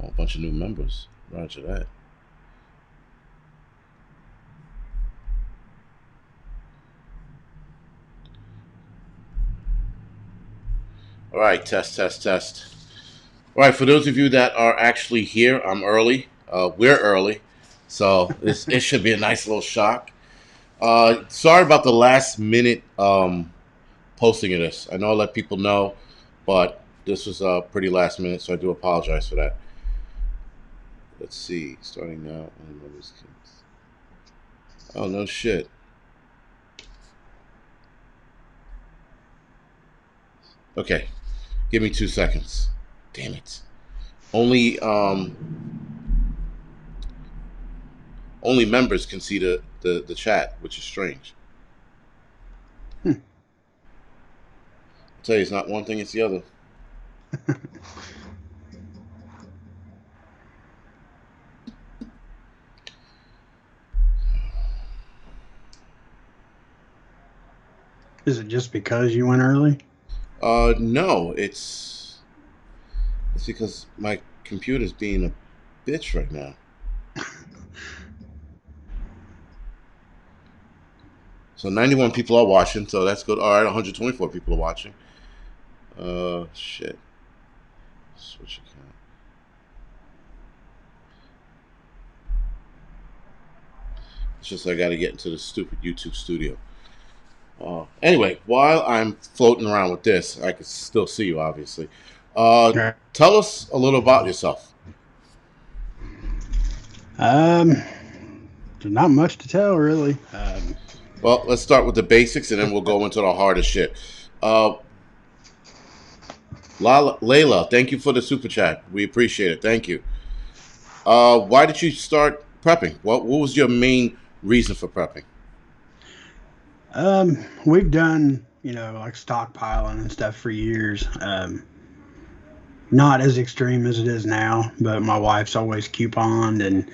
Oh, a bunch of new members. Roger that. All right, test, test, test. All right, for those of you that are actually here, I'm early. We're early, so it should be a nice little shock. Sorry about the last minute posting of this. I know I let people know, but this was pretty last minute, so I do apologize for that. Let's see. Starting now. Oh, no shit. Okay. Give me 2 seconds. Damn it. Only only members can see the chat, which is strange. Hmm. I'll tell you, it's not one thing, it's the other. Is it just because you went early? No, it's because my computer's being a bitch right now. So 91 people are watching, so that's good. All right, 124 people are watching. Shit. Switch account. It's just I got to get into the stupid YouTube studio. Anyway, while I'm floating around with this, I can still see you, obviously. Uh, Right. Tell us a little about yourself. Um, there's not much to tell, really. Well, let's start with the basics, and then we'll go into the hardest shit. Uh, Layla, thank you for the super chat. We appreciate it. Thank you. Why did you start prepping? What was your main reason for prepping? We've done, like stockpiling and stuff for years. Not as extreme as it is now, but my wife's always couponed, and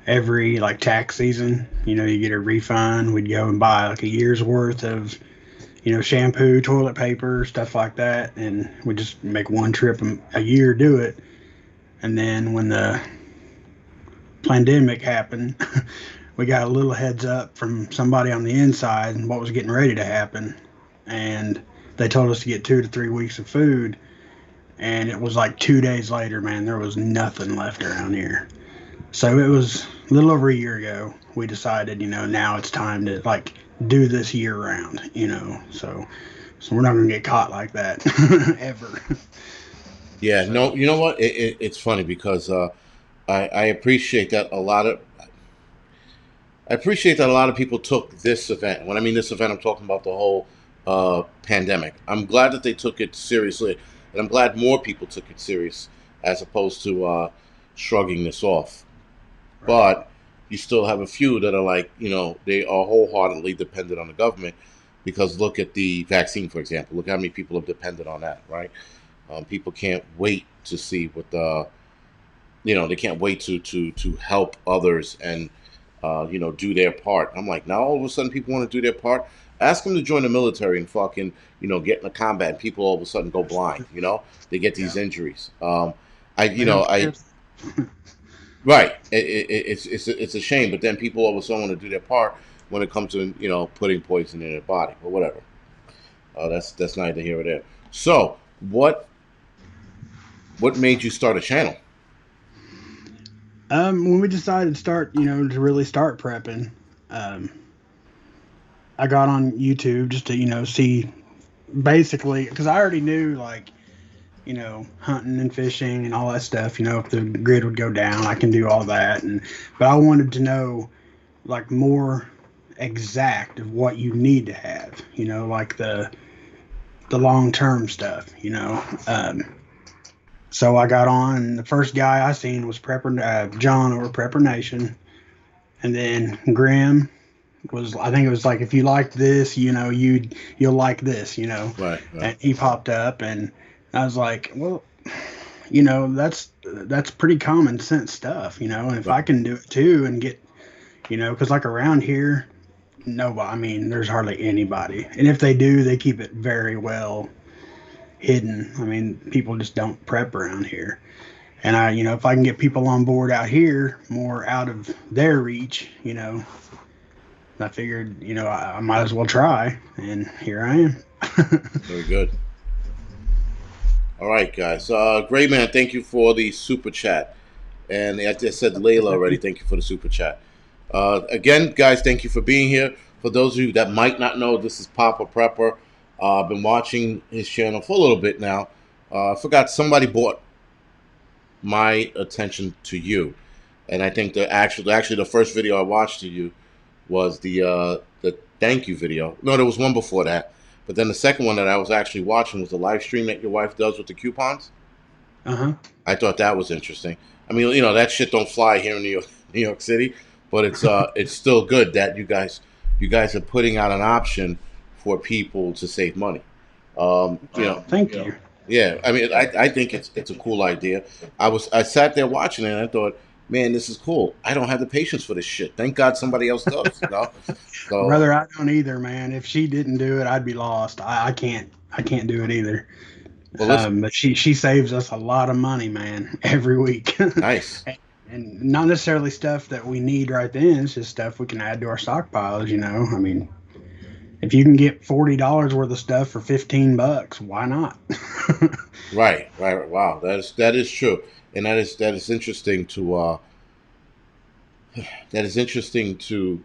every like tax season, you get a refund. We'd go and buy like a year's worth of, shampoo, toilet paper, stuff like that, and we just make one trip a year do it. And then when the pandemic happened, we got a little heads up from somebody on the inside and what was getting ready to happen. And they told us to get 2 to 3 weeks of food. And it was like 2 days later, man, there was nothing left around here. So it was a little over a year ago. We decided, now it's time to like do this year round, So we're not gonna get caught like that ever. Yeah, no, So you know what? It's funny because I appreciate that a lot of I appreciate that a lot of people took this event. When I mean this event, I'm talking about the whole pandemic. I'm glad that they took it seriously, and I'm glad more people took it serious as opposed to shrugging this off. right. But you still have a few that are like, they are wholeheartedly dependent on the government because look at the vaccine, for example. Look how many people have depended on that, right? People can't wait to see what the, they can't wait to help others and do their part. I'm like, now all of a sudden people want to do their part. Ask them to join the military and fucking, get in the combat, and people all of a sudden go blind. They get these Yeah. injuries. I, They don't I care. right. It's a shame, but then people all of a sudden want to do their part when it comes to putting poison in their body or whatever. That's neither here or there. So what made you start a channel? When we decided to start, to really start prepping, um, I got on YouTube just to, see basically because I already knew like, hunting and fishing and all that stuff. If the grid would go down, I can do all that. But I wanted to know like more exact of what you need to have. Like the long term stuff. So I got on, and the first guy I seen was Prepper John over Prepper Nation, and then Grim was I think it was like if you like this, you'll like this, Right, right. and he popped up, and I was like, well, that's pretty common sense stuff, and if Right. I can do it too and get, because like around here, nobody, I mean, there's hardly anybody, and if they do, they keep it very well hidden. I mean, people just don't prep around here. And if I can get people on board out here more out of their reach, I figured, I might as well try, and here I am. Very good. All right, guys. Great man, thank you for the super chat. And I just said Layla already. Thank you for the super chat. Again, guys, thank you for being here. For those of you that might not know, this is Poppa Prepper. I've been watching his channel for a little bit now. I forgot somebody brought my attention to you, and I think actually the first video I watched to you was the thank you video. No, there was one before that, but then the second one that I was actually watching was the live stream that your wife does with the coupons. Uh-huh. I thought that was interesting. I mean, that shit don't fly here in New York City, but it's still good that you guys are putting out an option for people to save money. Thank you. Yeah, I mean, I think it's a cool idea. I sat there watching it and I thought, man, this is cool. I don't have the patience for this shit. Thank God somebody else does. So Brother, I don't either, man. If she didn't do it, I'd be lost. I can't do it either. well, listen, But she saves us a lot of money, man, every week. nice. And not necessarily stuff that we need right then. It's just stuff we can add to our stockpiles. I mean, if you can get $40 worth of stuff for $15, why not? Right. Wow, that is true, and that is interesting to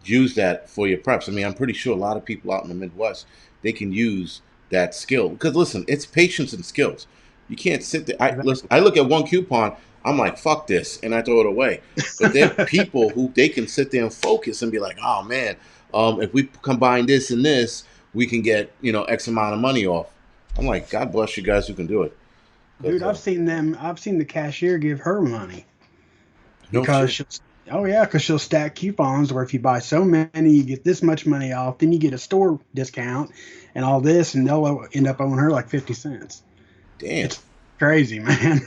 use that for your preps. I mean, I'm pretty sure a lot of people out in the Midwest, they can use that skill because listen, it's patience and skills. You can't sit there. I look at one coupon, I'm like, fuck this, and I throw it away. But there are people who they can sit there and focus and be like, oh man, if we combine this and this, we can get X amount of money off. I'm like, God bless you guys who can do it. Dude, 'Cause, I've seen the cashier give her money no because shit. she'll stack coupons where if you buy so many, you get this much money off, then you get a store discount and all this, and they'll end up owing her like 50 cents. Damn. It's crazy, man.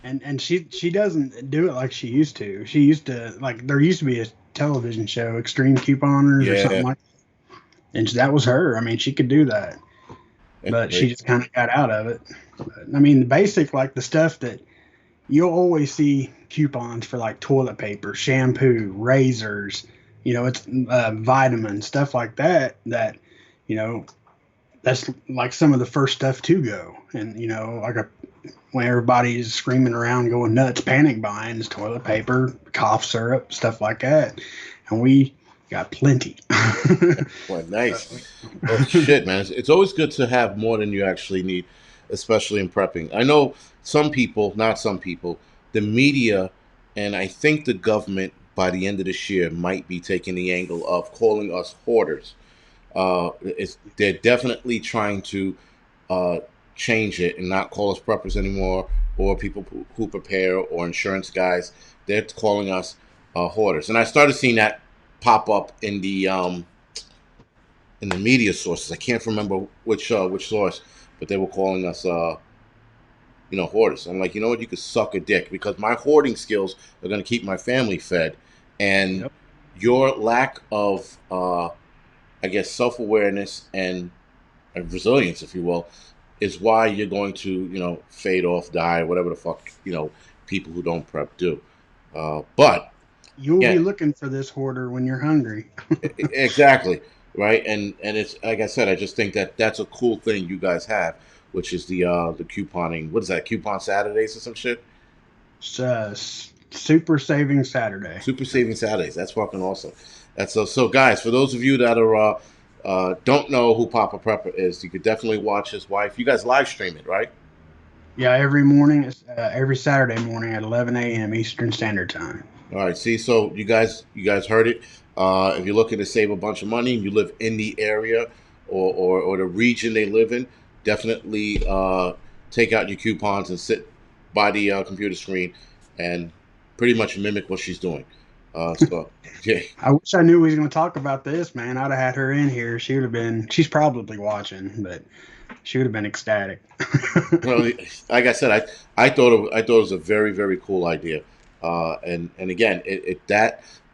And she doesn't do it like she used to. She used to, like, there used to be a television show, Extreme Couponers or something Yeah. like that. And that was her. I mean, she could do that, That's but she great. just kind of got out of it. But, I mean, the basic, like the stuff that you'll always see coupons for, like toilet paper, shampoo, razors, it's vitamins, stuff like that, you know, that's like some of the first stuff to go. And, when everybody's screaming around, going nuts, panic buying is toilet paper, cough syrup, stuff like that. And we got plenty. Well, nice. Well, shit, man. It's always good to have more than you actually need, especially in prepping. I know some people, not some people, the media, and I think the government by the end of this year might be taking the angle of calling us hoarders. They're definitely trying to uh, change it and not call us preppers anymore, or people who prepare, or insurance guys. They're calling us hoarders, and I started seeing that pop up in the media sources. I can't remember which source, but they were calling us hoarders. I'm like, you know what? You could suck a dick because my hoarding skills are going to keep my family fed, and Yep. your lack of I guess self awareness and resilience, if you will, is why you're going to fade off, die, whatever the fuck people who don't prep do. But You'll yeah, be looking for this hoarder when you're hungry. exactly, right. And it's like I said, I just think that that's a cool thing you guys have, which is the couponing. What is that? Coupon Saturdays or some shit? It's Super Saving Saturday. Super Saving Saturdays. That's fucking awesome. That's so guys. For those of you that are don't know who Papa Prepper is, you could definitely watch his wife. You guys live stream it, right? Yeah, every morning, every Saturday morning at 11 a.m. Eastern Standard Time. All right. See, so you guys heard it. If you're looking to save a bunch of money and you live in the area or the region they live in, definitely take out your coupons and sit by the computer screen and pretty much mimic what she's doing. So yeah, I wish I knew we was going to talk about this, man. I'd have had her in here. She would have been. She's probably watching, but she would have been ecstatic. well, like I said, I thought it was a very very cool idea, and again,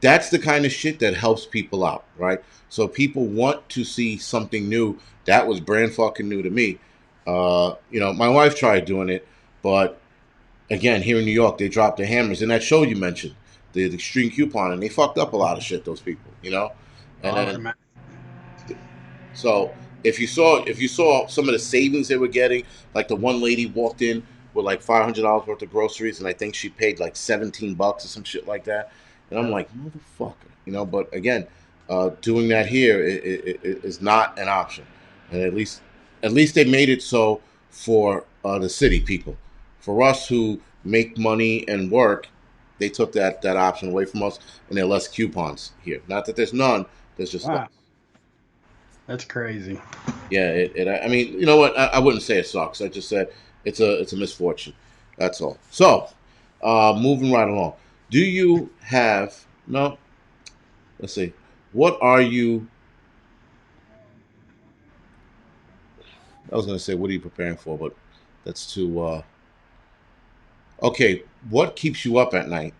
that's the kind of shit that helps people out, right? So people want to see something new that was brand fucking new to me. My wife tried doing it, but again, here in New York, they dropped the hammers. In that show you mentioned, the extreme coupon, and they fucked up a lot of shit. Those people, and I would then imagine. so if you saw some of the savings they were getting, like the one lady walked in with like $500 worth of groceries, and I think she paid like $17 or some shit like that, and I'm like, motherfucker, But again, doing that here is not an option, and at least they made it so for the city people. For us who make money and work, they took that option away from us, and there are less coupons here. Not that there's none, there's just less. Wow, that's crazy. Yeah, I mean, you know what? I wouldn't say it sucks. I just said it's a misfortune. That's all. So, moving right along. Do you have no? Let's see. What are you? I was gonna say, what are you preparing for? But that's too. Okay, what keeps you up at night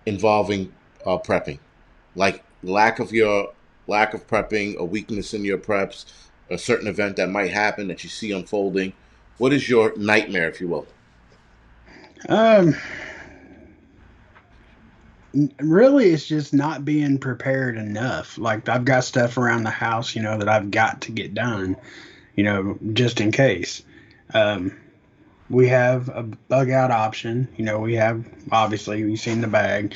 involving prepping? Like lack of prepping, a weakness in your preps, a certain event that might happen that you see unfolding. What is your nightmare, if you will? Um, Really, it's just not being prepared enough. Like I've got stuff around the house, that I've got to get done, just in case. Um, we have a bug out option. We have obviously you've seen the bag.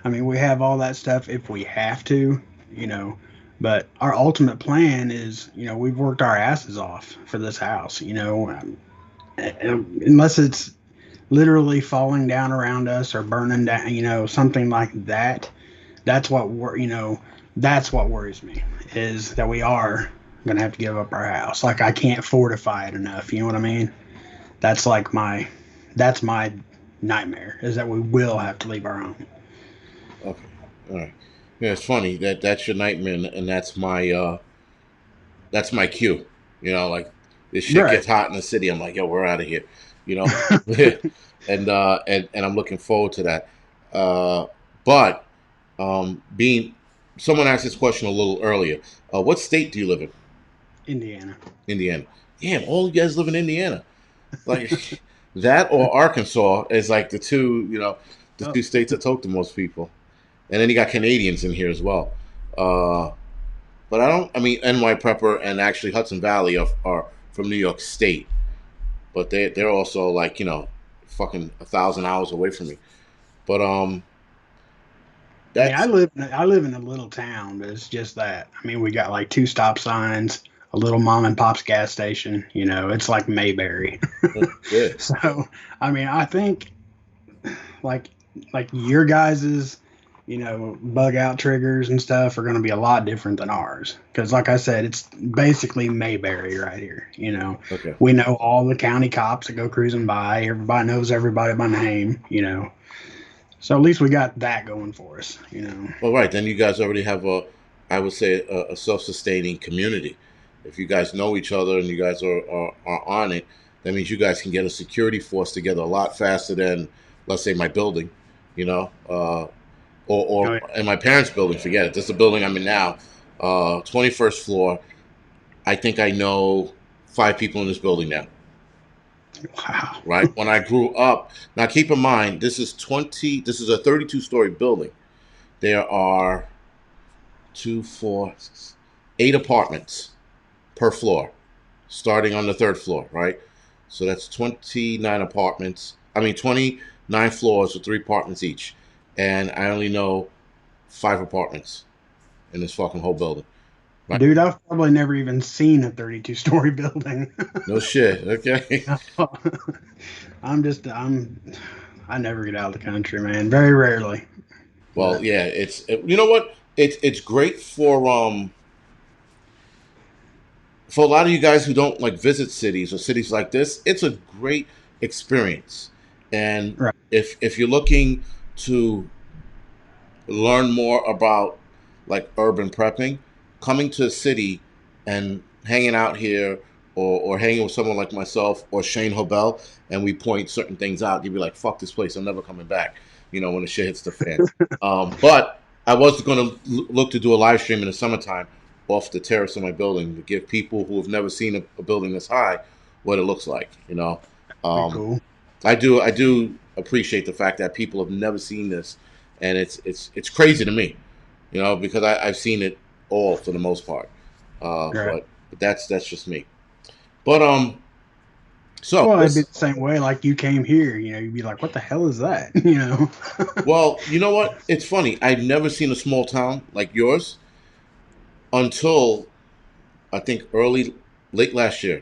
I mean, we have all that stuff if we have to, you know. But our ultimate plan is, we've worked our asses off for this house, unless it's literally falling down around us or burning down, something like that. That's what that's what worries me is that we are gonna have to give up our house. Like I can't fortify it enough. You know what I mean? That's like that's my nightmare is that we will have to leave our home. Okay, all right. Yeah, it's funny that's your nightmare, and that's my cue. Like this shit Right. gets hot in the city. I'm like, yo, we're out of here. You know, and I'm looking forward to that. But being someone asked this question a little earlier. What state do you live in? Indiana. Indiana. Damn, all you guys live in Indiana. Like that or Arkansas is like the Oh, two states that talk to most people. And then you got Canadians in here as well. Uh, but I don't. I mean, NY Prepper and actually Hudson Valley are from New York State, but they're also like fucking 1,000 hours away from me. But I mean, that's I live in a little town, but it's just that. I mean, we got like two stop signs, a little mom and pop's gas station. It's like Mayberry. good. So, I mean, I think like your guys's, bug out triggers and stuff are going to be a lot different than ours. Because, like I said, it's basically Mayberry right here. Okay. We know all the county cops that go cruising by. Everybody knows everybody by name. So at least we got that going for us. Well, right. Then you guys already have I would say, a self-sustaining community. If you guys know each other and you guys are on it, that means you guys can get a security force together a lot faster than, let's say, my building, you know, or Oh, in my parents' building. Forget it. This is the building I'm in now, 21st floor. I think I know 5 people in this building now. wow. Right. When I grew up, now keep in mind this is 20. This is a 32-story building. There are two, four, six, 8 apartments per floor, starting on the third floor, right? So that's 29 apartments. I mean, 29 floors with 3 apartments each. And I only know 5 apartments in this fucking whole building, right? Dude, I've probably never even seen a 32-story building. No shit. Okay. I never get out of the country, man. Very rarely. Well, But yeah, you know what? It's great for a lot of you guys who don't like visit cities or cities like this. It's a great experience. And right. if you're looking to learn more about like urban prepping, coming to a city and hanging out here, or hanging with someone like myself or Shane Hobel, and we point certain things out, you'd be like, fuck this place, I'm never coming back, when the shit hits the fan. But I was going to look to do a live stream in the summertime off the terrace of my building to give people who have never seen a building this high what it looks like. Pretty Um, cool. I do appreciate the fact that people have never seen this, and it's crazy to me, because I've seen it all for the most part. Right. But that's just me. But so Well, it'd be this, the same way. Like you came here, you'd be like, "What the hell is that?" You know. well, you know what? It's funny. I've never seen a small town like yours until I think late last year.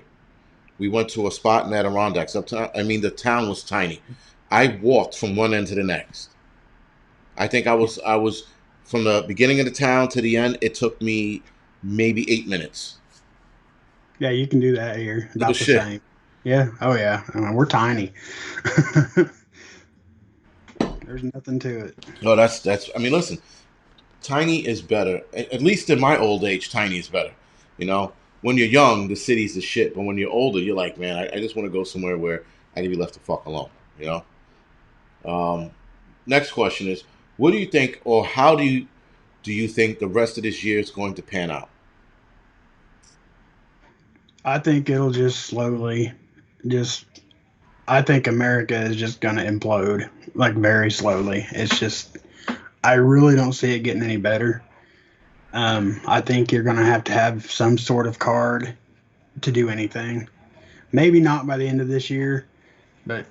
We went to a spot in Adirondacks. I mean, the town was tiny. I walked from one end to the next. I think I was from the beginning of the town to the end. It took me maybe 8 minutes. Yeah, you can do that here. It was About the shit. same. Yeah. Oh yeah. I mean, we're tiny. There's nothing to it. No, that's. I mean, listen, tiny is better. At least in my old age, tiny is better. You know, when you're young, the city's the shit. But when you're older, you're like, man, I just want to go somewhere where I can be left the fuck alone. You know. Next question is, what do you think, or how do you think the rest of this year is going to pan out? I think it'll just slowly, just. I think America is just gonna implode, like very slowly. It's just. I really don't see it getting any better. I think you're gonna have to have some sort of card to do anything. Maybe not by the end of this year, but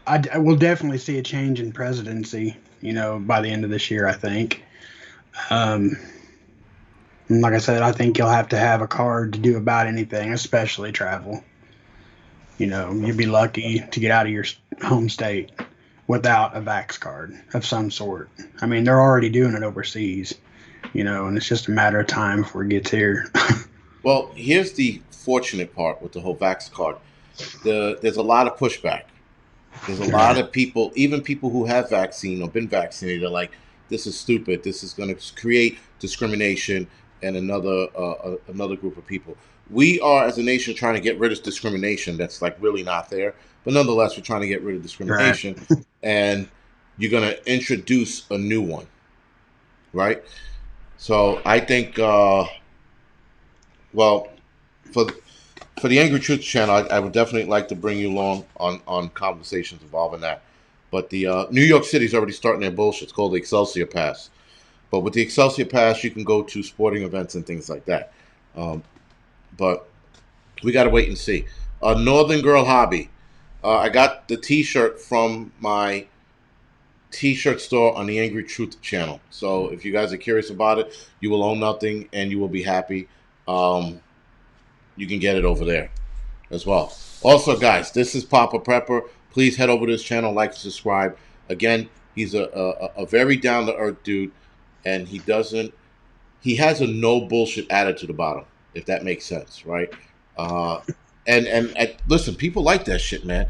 I will definitely see a change in presidency. By the end of this year, I think. Um, and like I said, I think you'll have to have a card to do about anything, especially travel. You'd be lucky to get out of your home state without a vax card of some sort. I mean, they're already doing it overseas, and it's just a matter of time before it gets here. Well, here's the fortunate part with the whole vax card. There's a lot of pushback. There's a lot Right. of people, even people who have vaccine or been vaccinated, are like, "This is stupid. This is going to create discrimination and another group of people." We are, as a nation, trying to get rid of discrimination. That's like really not there, but nonetheless, we're trying to get rid of Right. discrimination, and you're going to introduce a new one, right? So I think, well, for for the Angry Truth channel, I would definitely like to bring you along on conversations involving that. But the New York City's already starting their bullshit. It's called the Excelsior Pass. But with the Excelsior Pass, you can go to sporting events and things like that. Um, but we got to wait and see. Northern Girl Hobby. I got the T-shirt from my T-shirt store on the Angry Truth channel. So if you guys are curious about it, you will own nothing and you will be happy. Um, you can get it over there as well. Also, guys, this is Poppa Prepper. Please head over to his channel, like, subscribe. Again, he's a very down to earth dude, and he has a no bullshit attitude about him, if that makes sense, right? Uh, and listen, people like that shit, man.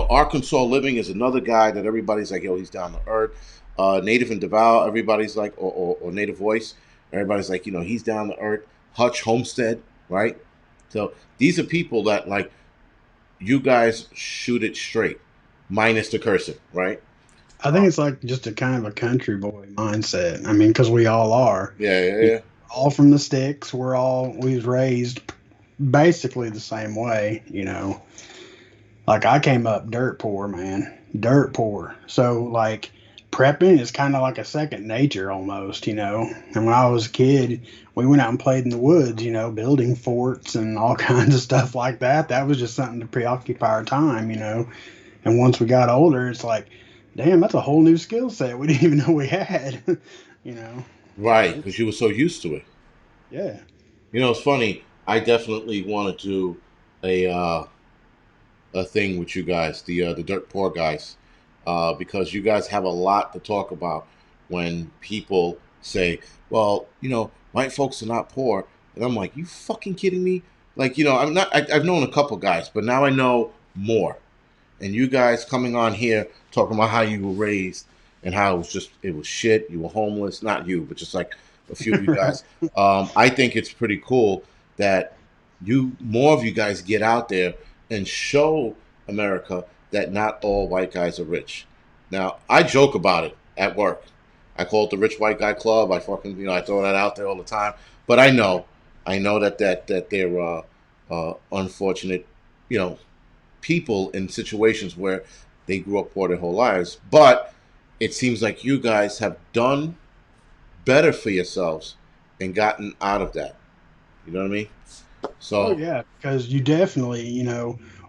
Arkansas Living is another guy that everybody's like, yo, he's down to earth. Native and Devour, everybody's like, or Native Voice, everybody's like, he's down to earth. Hutch Homestead, right? So these are people that like you guys shoot it straight, minus the cursing, right? I think it's like just a kind of a country boy mindset. I mean, because we all are. Yeah, yeah, You know, yeah. all from the sticks. We was raised basically the same way. Like I came up dirt poor, man, dirt poor. So like prepping is kind of like a second nature almost. And when I was a kid, we went out and played in the woods, building forts and all kinds of stuff like that. That was just something to preoccupy our time. And once we got older, it's like, damn, that's a whole new skill set we didn't even know we had. you know, Right, it's because you were so used to it. yeah. It's funny. I definitely want to do a uh, a thing with you guys, the dirt poor guys, because you guys have a lot to talk about when people say, "Well, white folks are not poor," and I'm like, "You fucking kidding me?" Like, I'm not. I've known a couple guys, but now I know more. And you guys coming on here talking about how you were raised and how it was shit. You were homeless, not you, but just like a few of you Right. guys. I think it's pretty cool that more of you guys get out there and show America that not all white guys are rich. Now, I joke about it at work. I call it the rich white guy club. I fucking, I throw that out there all the time. But I know that they're unfortunate, you know, people in situations where they grew up poor their whole lives. But it seems like you guys have done better for yourselves and gotten out of that. You know what I mean? Oh So, yeah, because you definitely,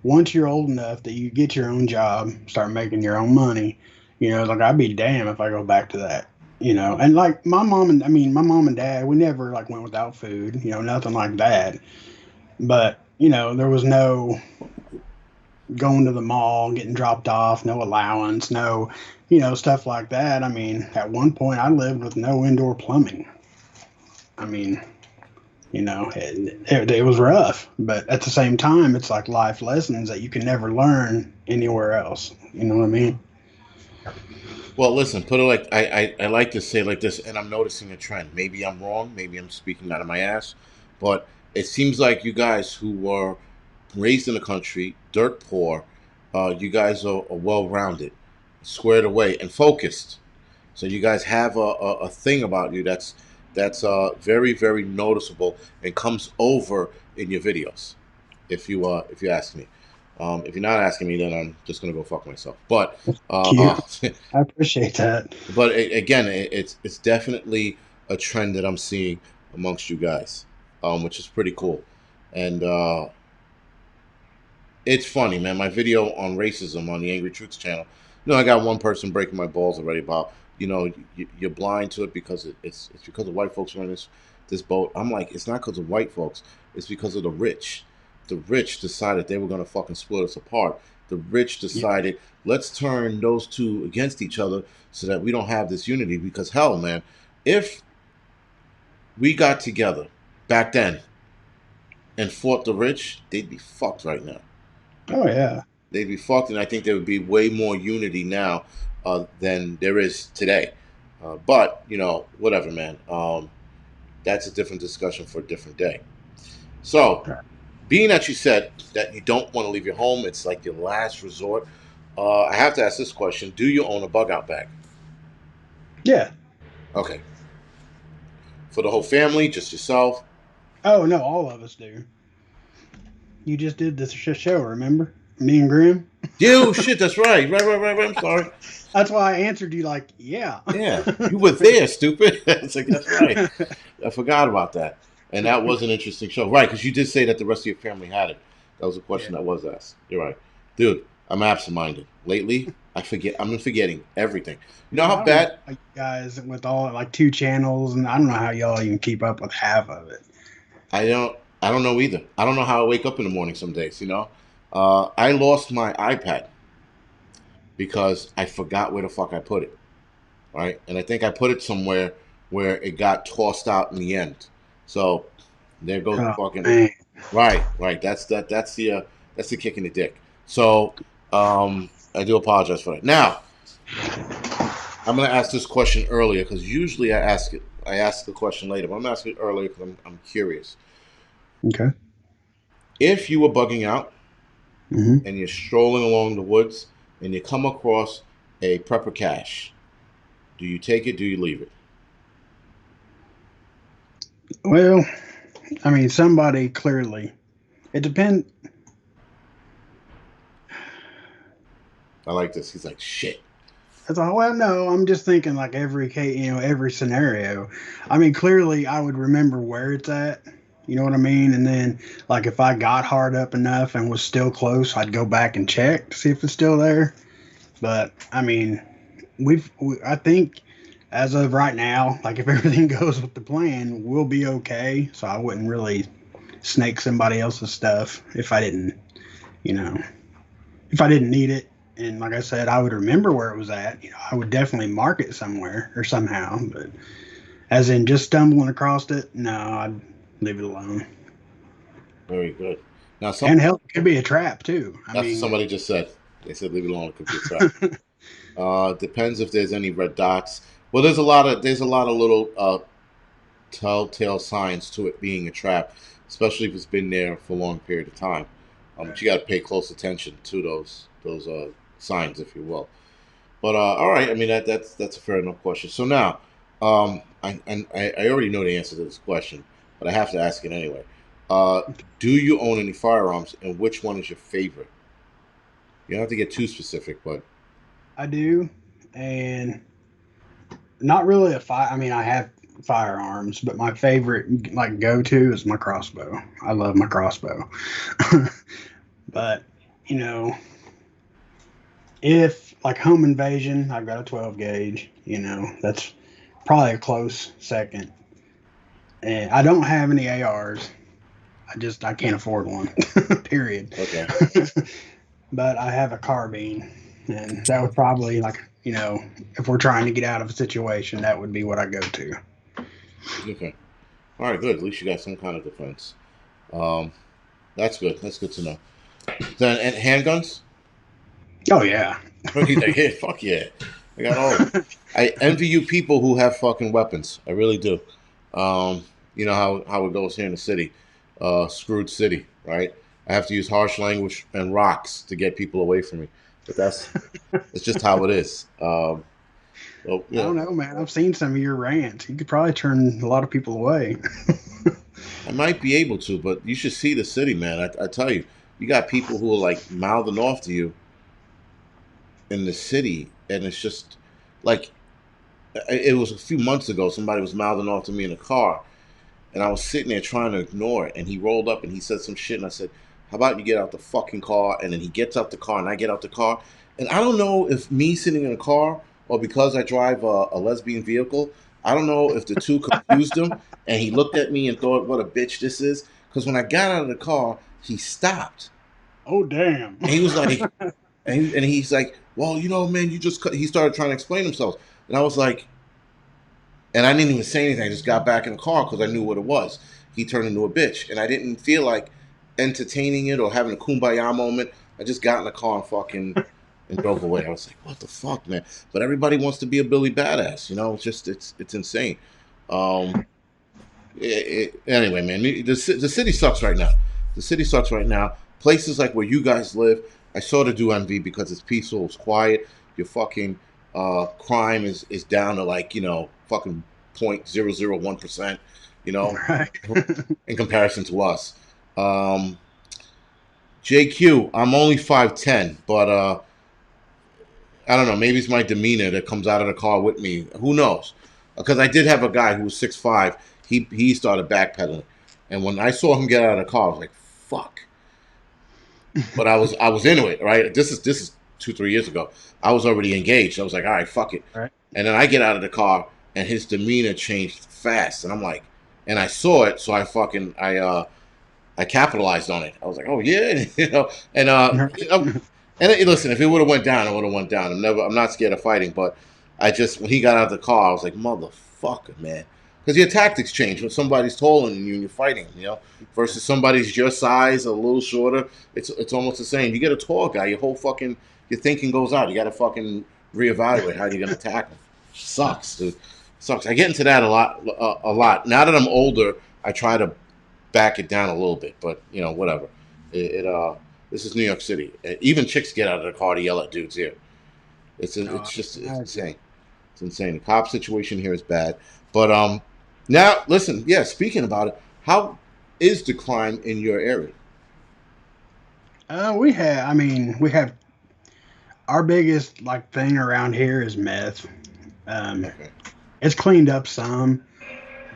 once you're old enough that you get your own job, start making your own money, like I'd be damned if I go back to that. And like my mom and dad, we never like went without food, nothing like that. But, there was no going to the mall, getting dropped off, no allowance, no, stuff like that. I mean, at one point I lived with no indoor plumbing. I mean, it was rough, but at the same time, it's like life lessons that you can never learn anywhere else. You know what I mean? well, listen, put it like I like to say it like this, and I'm noticing a trend. Maybe I'm wrong. Maybe I'm speaking out of my ass, but it seems like you guys who were raised in the country, dirt poor, you guys are well rounded, squared away, and focused. So you guys have a thing about you that's very very noticeable and comes over in your videos. If you ask me, if you're not asking me, then I'm just gonna go fuck myself. But Cute. I appreciate that. but again, it's definitely a trend that I'm seeing amongst you guys, which is pretty cool, and it's funny, man. My video on racism on the Angry Truths channel. I got one person breaking my balls already about you're blind to it because it's because of white folks running this boat. I'm like, it's not because of white folks. It's because of the rich. The rich decided they were gonna fucking split us apart. The rich Yeah. decided let's turn those two against each other so that we don't have this unity. Because hell, man, if we got together back then and fought the rich, they'd be fucked right now. Oh yeah. They'd be fucked, and I think there would be way more unity now than there is today. But whatever, man. That's a different discussion for a different day. So, being that you said that you don't want to leave your home, it's like your last resort. I have to ask this question: do you own a bug out bag? Yeah. Okay, for the whole family, just yourself. Oh no, all of us do. You just did this show, remember? Me and Grim. You shit, that's right. Right. I'm sorry. That's why I answered you like, yeah. Yeah, you were there, stupid. It's like that's right. I forgot about that, and that was an interesting show, right? Because you did say that the rest of your family had it. That was a Yeah. question that was asked. You're right, dude. I'm absent-minded lately. I forget. I'm forgetting everything. You know Dude, I how don't know bad how you guys with all like two channels, and I don't know how y'all even keep up with half of it. I don't. I don't know either. I don't know how I wake up in the morning some days. I lost my iPad because I forgot where the fuck I put it. Right, and I think I put it somewhere where it got tossed out in the end. So there goes the Oh fucking man. right. That's the kick in the dick. So I do apologize for that. Now I'm gonna ask this question earlier because usually I ask the question later, but I'm asking it earlier because I'm curious. Okay. If you were bugging out Hmm. and you're strolling along the woods and you come across a prepper cache, do you take it? Do you leave it? Well, I mean, somebody clearly. It depends. I like this. He's like, shit. It's like, well, no, I'm just thinking like every case, every scenario. I mean, clearly, I would remember where it's at. You know what I mean? And then, like, if I got hard up enough and was still close, I'd go back and check to see if it's still there. But I mean, I think as of right now, like if everything goes with the plan, we'll be okay. So I wouldn't really snake somebody else's stuff you know, if I didn't need it. And like I said, I would remember where it was at. I would definitely mark it somewhere or somehow. But as in just stumbling across it, no, I'd leave it alone. Very good. Now, And hell, it could be a trap too. I that's what mean, somebody just said. They said leave it alone. It could be a trap. Depends if there's any red dots. Well, there's a lot of little telltale signs to it being a trap, especially if it's been there for a long period of time. But you got to pay close attention to those signs, if you will. But all right, I mean that's a fair enough question. So now, I already know the answer to this question, but I have to ask it anyway. Uh, do you own any firearms, and which one is your favorite? You don't have to get too specific, but I do, and not really a fire. I mean, I have firearms, but my favorite like go to is my crossbow. I love my crossbow. okay. But you know, if like home invasion, I've got a 12 gauge. You know, that's probably a close second. And I don't have any ARs. I can't afford one. Period. Okay. But I have a carbine, and that would probably like if we're trying to get out of a situation, that would be what I go to. Okay. All right. Good. At least you got some kind of defense. Um, that's good. That's good to know. Then and handguns. Oh yeah. He's like, yeah, fuck yeah. I got all of them. I envy you people who have fucking weapons. I really do. You know how it goes here in the city, screwed city, right? I have to use harsh language and rocks to get people away from me, but it's just how it is. So, you I don't know, know, man. I've seen some of your rants. You could probably turn a lot of people away. I might be able to, but you should see the city, man. I tell you, you got people who are like mouthing off to you in the city, and it's just like it was a few months ago. Somebody was mouthing off to me in a car, and I was sitting there trying to ignore it. And he rolled up and he said some shit, and I said, "How about you get out the fucking car?" And then he gets out the car, and I get out the car, and I don't know if me sitting in a car or because I drive a lesbian vehicle. I don't know if the two confused him, and he looked at me and thought, "What a bitch this is." Because when I got out of the car, he stopped, Oh damn. and he was like, and he's like, "Well, you know, man, you just." He started trying to explain himself, and I was like, and I didn't even say anything. I just got back in the car because I knew what it was. He turned into a bitch, and I didn't feel like entertaining it or having a kumbaya moment. I just got in the car and fucking and drove away. I was like, "What the fuck, man?" But everybody wants to be a Billy Badass, you know? It's just it's insane. Um, anyway, man, the city sucks right now. The city sucks right now. Places like where you guys live, I sort of do envy because it's peaceful, it's quiet. Your fucking crime is down to like fucking 0.001%. You know, Right. in comparison to us. Um, JQ, I'm only 5'10", but I don't know. Maybe it's my demeanor that comes out of the car with me. Who knows? Because I did have a guy who was 6'5". He started backpedaling, and when I saw him get out of the car, I was like, "Fuck!" But I was into it. Right? This is 2-3 years ago. I was already engaged. I was like, "All right, fuck it." Right. And then I get out of the car, and his demeanor changed fast, and I'm like, and I saw it, so I capitalized on it. I was like, "Oh yeah," listen, if it would have went down, it would have went down. I'm not scared of fighting, but when he got out of the car, I was like, "Motherfucker, man," because your tactics change when somebody's taller than you and you're fighting, versus somebody's your size, a little shorter. It's almost the same. You get a tall guy, your thinking goes out. You got to fucking reevaluate how you're gonna attack him. Sucks, dude. Sucks. I get into that a lot. A lot. Now that I'm older, I try to back it down a little bit, but whatever. This is New York City. Even chicks get out of the car to yell at dudes here. No, It's insane. It's insane. The cop situation here is bad. But now listen, yeah. Speaking about it, how is the crime in your area? we have our biggest like thing around here is meth. Um, Okay. it's cleaned up some,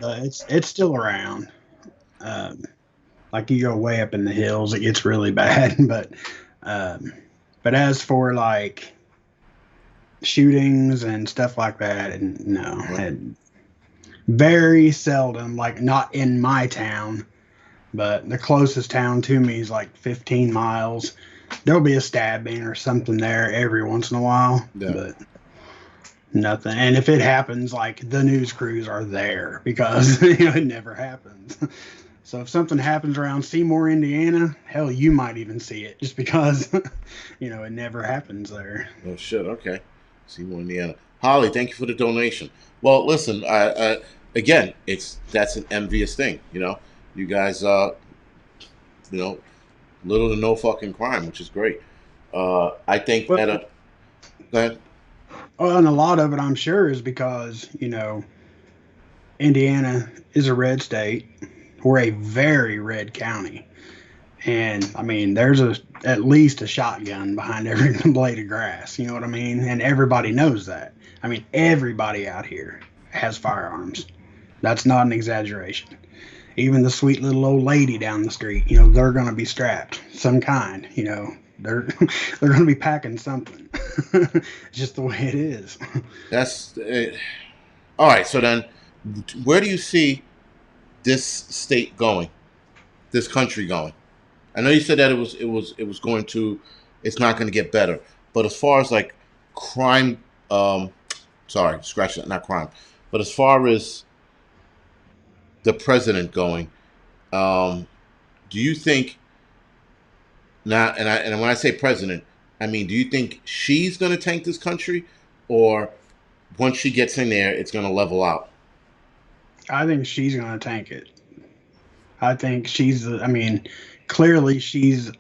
but it's still around. Um, like you go way up in the hills, it gets really bad. Um, but as for like shootings and stuff like that, and no, Uh-huh. and very seldom. Like not in my town, but the closest town to me is like 15 miles. There'll be a stabbing or something there every once in a while, Yeah. but nothing. And if it happens, like the news crews are there because it never happens. So if something happens around Seymour, Indiana, hell, you might even see it just because it never happens there. Oh shit. Okay. Seymour, Indiana. Holly, thank you for the donation. Well, listen. Again, that's an envious thing. You guys. You know, little to no fucking crime, which is great. I think Well, that. Go ahead. and a lot of it, I'm sure, is because Indiana is a red state. We're a very red county. And I mean, there's at least a shotgun behind every blade of grass. You know what I mean? And everybody knows that. I mean, everybody out here has firearms. That's not an exaggeration. Even the sweet little old lady down the street, they're going to be strapped, some kind. They're they're going to be packing something. It's just the way it is. That's all right. So then, where do you see this state going, this country going? I know you said that it was going to, it's not going to get better. But as far as like crime, sorry, scratch that, not crime. But as far as the president going, um, do you think not? And when I say president, I mean, do you think she's going to tank this country, or once she gets in there, it's going to level out? I think she's going to tank it. I think I mean, clearly she's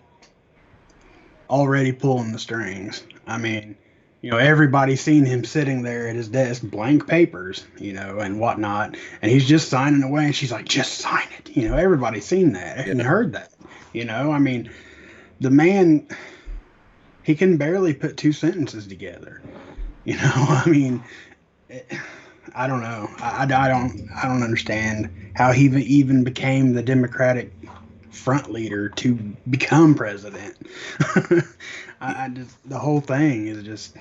already pulling the strings. I mean, everybody's seen him sitting there at his desk, blank papers, and whatnot, and he's just signing away, and she's like, just sign it. Everybody's seen that Yeah. and heard that. I mean, the man, he can barely put two sentences together. I mean, I don't know. I don't understand how he even became the Democratic front leader to become president. I just the whole thing is just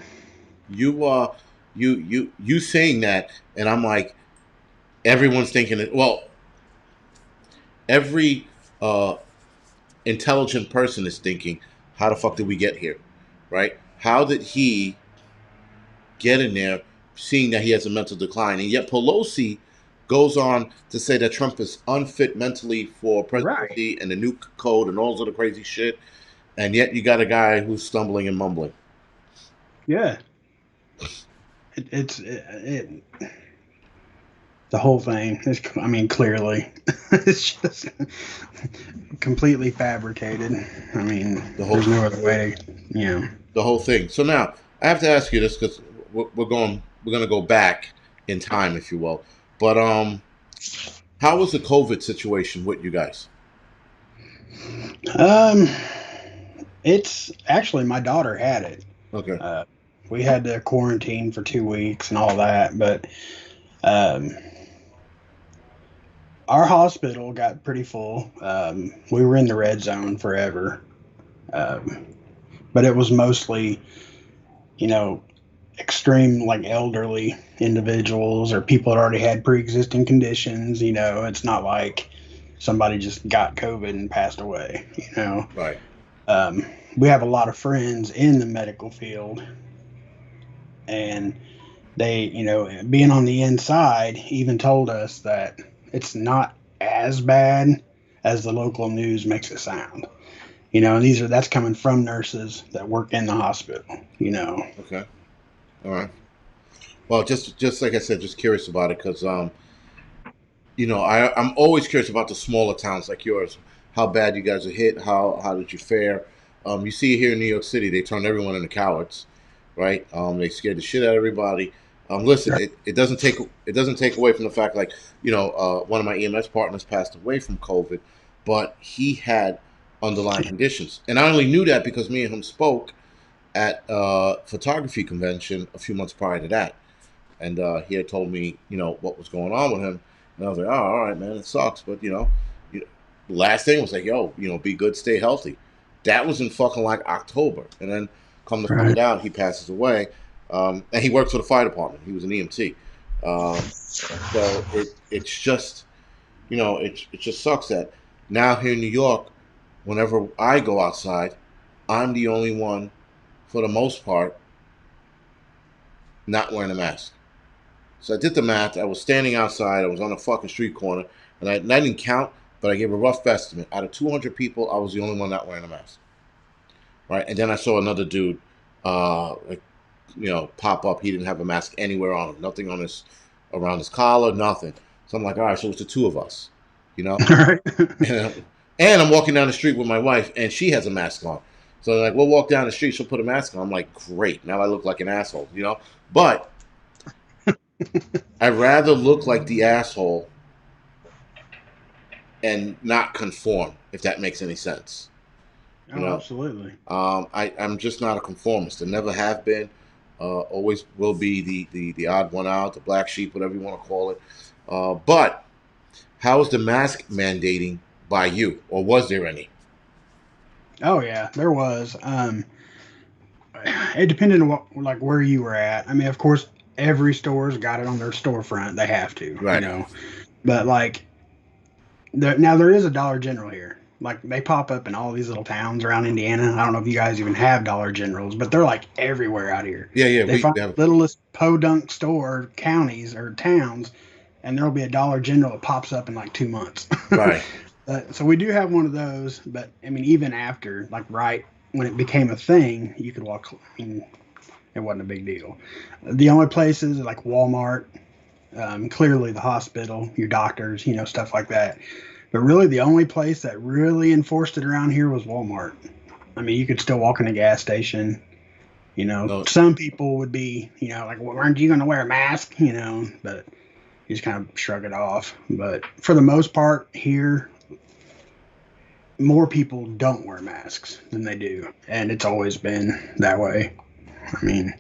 You saying that, and I'm like, everyone's thinking it. Well, every intelligent person is thinking, how the fuck did we get here, right? How did he get in there, seeing that he has a mental decline, and yet Pelosi goes on to say that Trump is unfit mentally for right. presidency and the new code and all sort of crazy shit, and yet you got a guy who's stumbling and mumbling. Yeah, it the whole thing is. I mean, clearly, it's just completely fabricated. I mean, The whole there's no other way to, the whole thing. So now I have to ask you this because we're going to go back in time, if you will. But how was the COVID situation with you guys? Um, it's actually my daughter had it. Okay. Uh, we had to quarantine for 2 weeks and all that, but um, our hospital got pretty full. We were in the red zone forever, um, but it was mostly, you know, extreme like elderly individuals or people that already had pre-existing conditions. It's not like somebody just got COVID and passed away. Right. Um, we have a lot of friends in the medical field, and they, being on the inside, even told us that it's not as bad as the local news makes it sound. And that's coming from nurses that work in the hospital. Okay. All right. Well, just like I said, just curious about it because I'm always curious about the smaller towns like yours. How bad you guys are hit? How did you fare? You see here in New York City, they turn everyone into cowards, right? They scared the shit out of everybody. Listen, it doesn't take away from the fact, like, one of my EMS partners passed away from COVID, but he had underlying conditions, and I only knew that because me and him spoke at a photography convention a few months prior to that, and he had told me, what was going on with him, and I was like, oh, all right, man, it sucks, but the last thing was like, yo, be good, stay healthy. That was in fucking like October, and then come to find Right. out, he passes away, and he works for the fire department. He was an EMT, so it's just, it just sucks that now here in New York, whenever I go outside, I'm the only one, for the most part, not wearing a mask. So I did the math. I was standing outside. I was on a fucking street corner, and I didn't count, but I gave a rough estimate. Out of 200 people, I was the only one not wearing a mask. Right, and then I saw another dude, like, pop up. He didn't have a mask anywhere on him. Nothing on his around his collar. Nothing. So I'm like, all right, so it's the two of us, you know. Right. And I'm walking down the street with my wife, and she has a mask on. So like, we'll walk down the street. She'll put a mask on. I'm like, great. Now I look like an asshole. But I'd rather look like the asshole and not conform, if that makes any sense. You Oh, know, absolutely. I'm just not a conformist. I never have been. Always will be the odd one out, the black sheep, whatever you want to call it. But how is the mask mandating by you, or was there any? Oh yeah, there was. It depended on what, like, where you were at. I mean, of course, every store's got it on their storefront. They have to, you Right. know. But like, now there is a Dollar General here. Like they pop up in all these little towns around Indiana. I don't know if you guys even have Dollar Generals, but they're like everywhere out here. Yeah, yeah. They We find have. the littlest podunk store counties or towns, and there'll be a Dollar General that pops up in like 2 months. Right. So we do have one of those, but I mean, even after, like, right when it became a thing, you could walk. I mean, it wasn't a big deal. The only places like Walmart, clearly the hospital, your doctors, stuff like that. But really, the only place that really enforced it around here was Walmart. I mean, you could still walk in a gas station. No. Some people would be, like, well, aren't you going to wear a mask? But you just kind of shrug it off. But for the most part, here, more people don't wear masks than they do. And it's always been that way. I mean,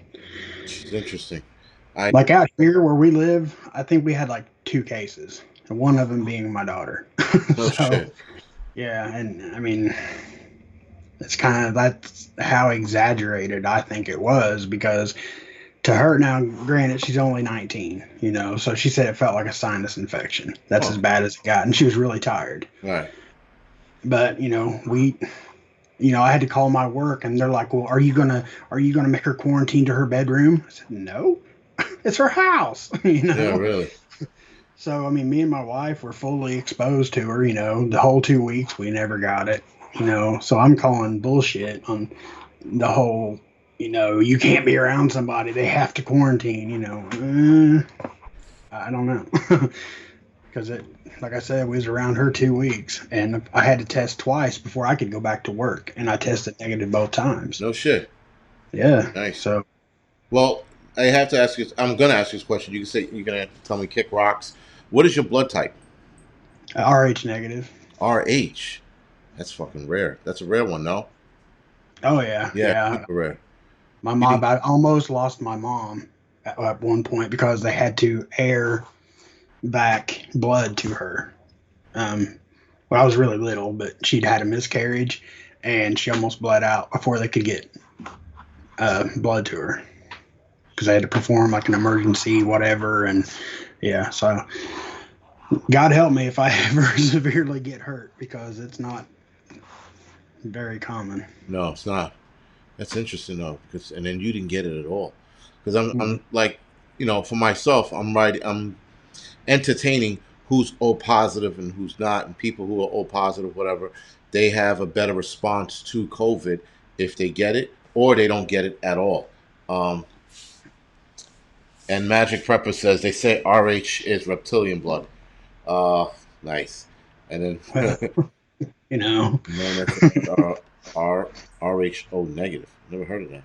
It's interesting. I. like out here where we live, I think we had like two cases, and one of them being my daughter. No So, shit. yeah, and I mean, that's how exaggerated I think it was because to her now, granted, she's only 19, so she said it felt like a sinus infection. That's as Oh. bad as it got, and she was really tired. Right. But I had to call my work, and they're like, "Well, are you gonna make her quarantine to her bedroom?" I said, "No, it's her house." Yeah. Really. So, I mean, me and my wife were fully exposed to her, the whole 2 weeks. We never got it, So I'm calling bullshit on the whole, you can't be around somebody. They have to quarantine, I don't know. Because like I said, we was around her 2 weeks, and I had to test twice before I could go back to work, and I tested negative both times. No shit. Yeah. Nice. So, Well, I have to ask you. I'm gonna ask you this question. You can say you're gonna tell me kick rocks. What is your blood type? RH negative. RH. That's fucking rare. That's a rare one, no? Oh, yeah. Yeah, Yeah. super rare. My You mom, didn't. I almost lost my mom at one point because they had to air back blood to her. Um, I was really little, but she'd had a miscarriage, and she almost bled out before they could get blood to her because they had to perform like an emergency whatever. And yeah, so God help me if I ever severely get hurt because it's not very common. No, it's not. That's interesting though, because and then you didn't get it at all. Because I'm like, for myself, I'm entertaining who's O positive and who's not, and people who are O positive, whatever, they have a better response to COVID if they get it or they don't get it at all. Um, and Magic Prepper says they say RH is reptilian blood. Uh, nice. And Well, then you know, no, that's R RHO negative. Never heard of that.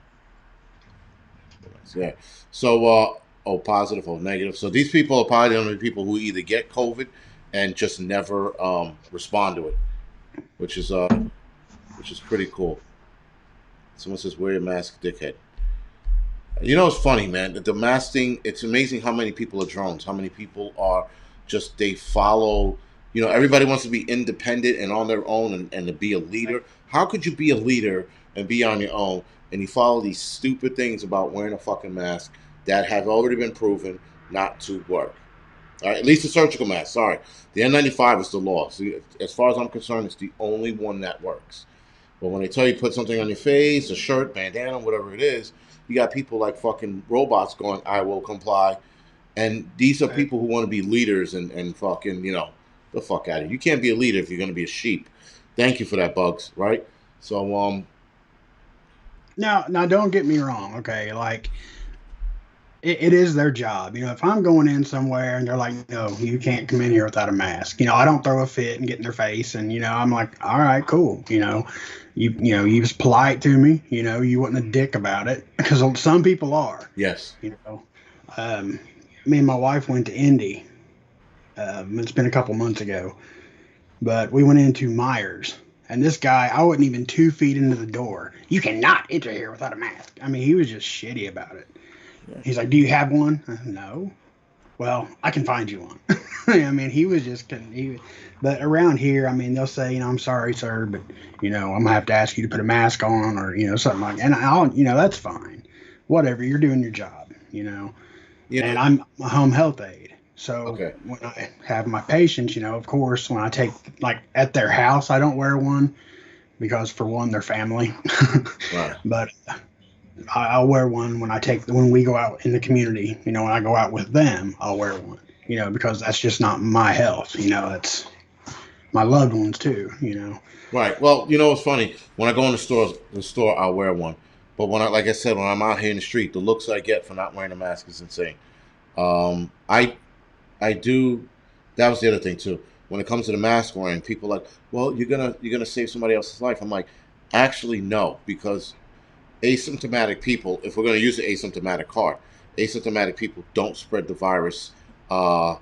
Yeah. So O positive, O negative. So these people are probably the only people who either get COVID and just never respond to it, which is uh which is pretty cool. Someone says wear your mask, dickhead. It's funny, man. The mask thing. It's amazing how many people are drones. How many people are just they follow. Everybody wants to be independent and on their own and to be a leader. How could you be a leader and be on your own and you follow these stupid things about wearing a fucking mask that have already been proven not to work? All right, at least the surgical mask. Sorry, the N95 is the law. So as far as I'm concerned, it's the only one that works. But when they tell you put something on your face, a shirt, bandana, whatever it is, you got people like fucking robots going, I will comply. And these are people who want to be leaders and fucking, the fuck out of you. You can't be a leader if you're going to be a sheep. Thank you for that, Bugs, right? So, now don't get me wrong, okay? Like it is their job. If I'm going in somewhere and they're like, no, you can't come in here without a mask. I don't throw a fit and get in their face, and I'm like, all right, cool. You was polite to me. You wasn't a dick about it because some people are. yes. You know, um, Me and my wife went to Indy. It's been a couple months ago, but we went into Myers And this guy, I wasn't even 2 feet into the door. You cannot enter here without a mask. I mean, he was just shitty about it. Yeah. He's like, "Do you have one?" No. Well, I can find you one. I mean, he was just, but around here, I mean, they'll say, "I'm sorry, sir, but, I'm gonna have to ask you to put a mask on," or, something like that. And that's fine. Whatever, you're doing your job. You know. And I'm a home health aide. So Okay. when I have my patients, of course, when I take, like, at their house, I don't wear one because, for one, they're family. Right. But I'll wear one when we go out in the community. When I go out with them, I'll wear one. Because that's just not my health. It's my loved ones too. Right. Well, you know what's funny? When I go in the store, I'll wear one. But like I said, when I'm out here in the street, the looks I get for not wearing a mask is insane. I do. That was the other thing too. When it comes to the mask wearing, people are like, well, you're gonna save somebody else's life. I'm like, actually no, because asymptomatic people, if we're gonna use the asymptomatic card, asymptomatic people don't spread the virus. Uh,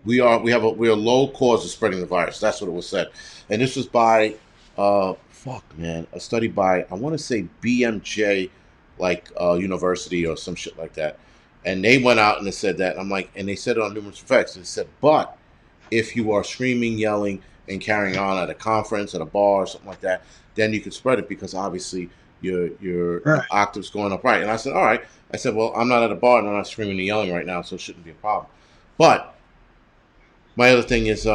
we are low cause of spreading the virus. That's what it was said, and this was by a study by, I want to say, BMJ, like university or some shit like that, and they went out and they said that. I'm like, and they said it on numerous effects. They said, but if you are screaming, yelling, and carrying on at a conference, at a bar, or something like that, then you can spread it because obviously your Right. octave's going up, right. And I said, all right. I said, well, I'm not at a bar and I'm not screaming and yelling right now, so it shouldn't be a problem. But my other thing is,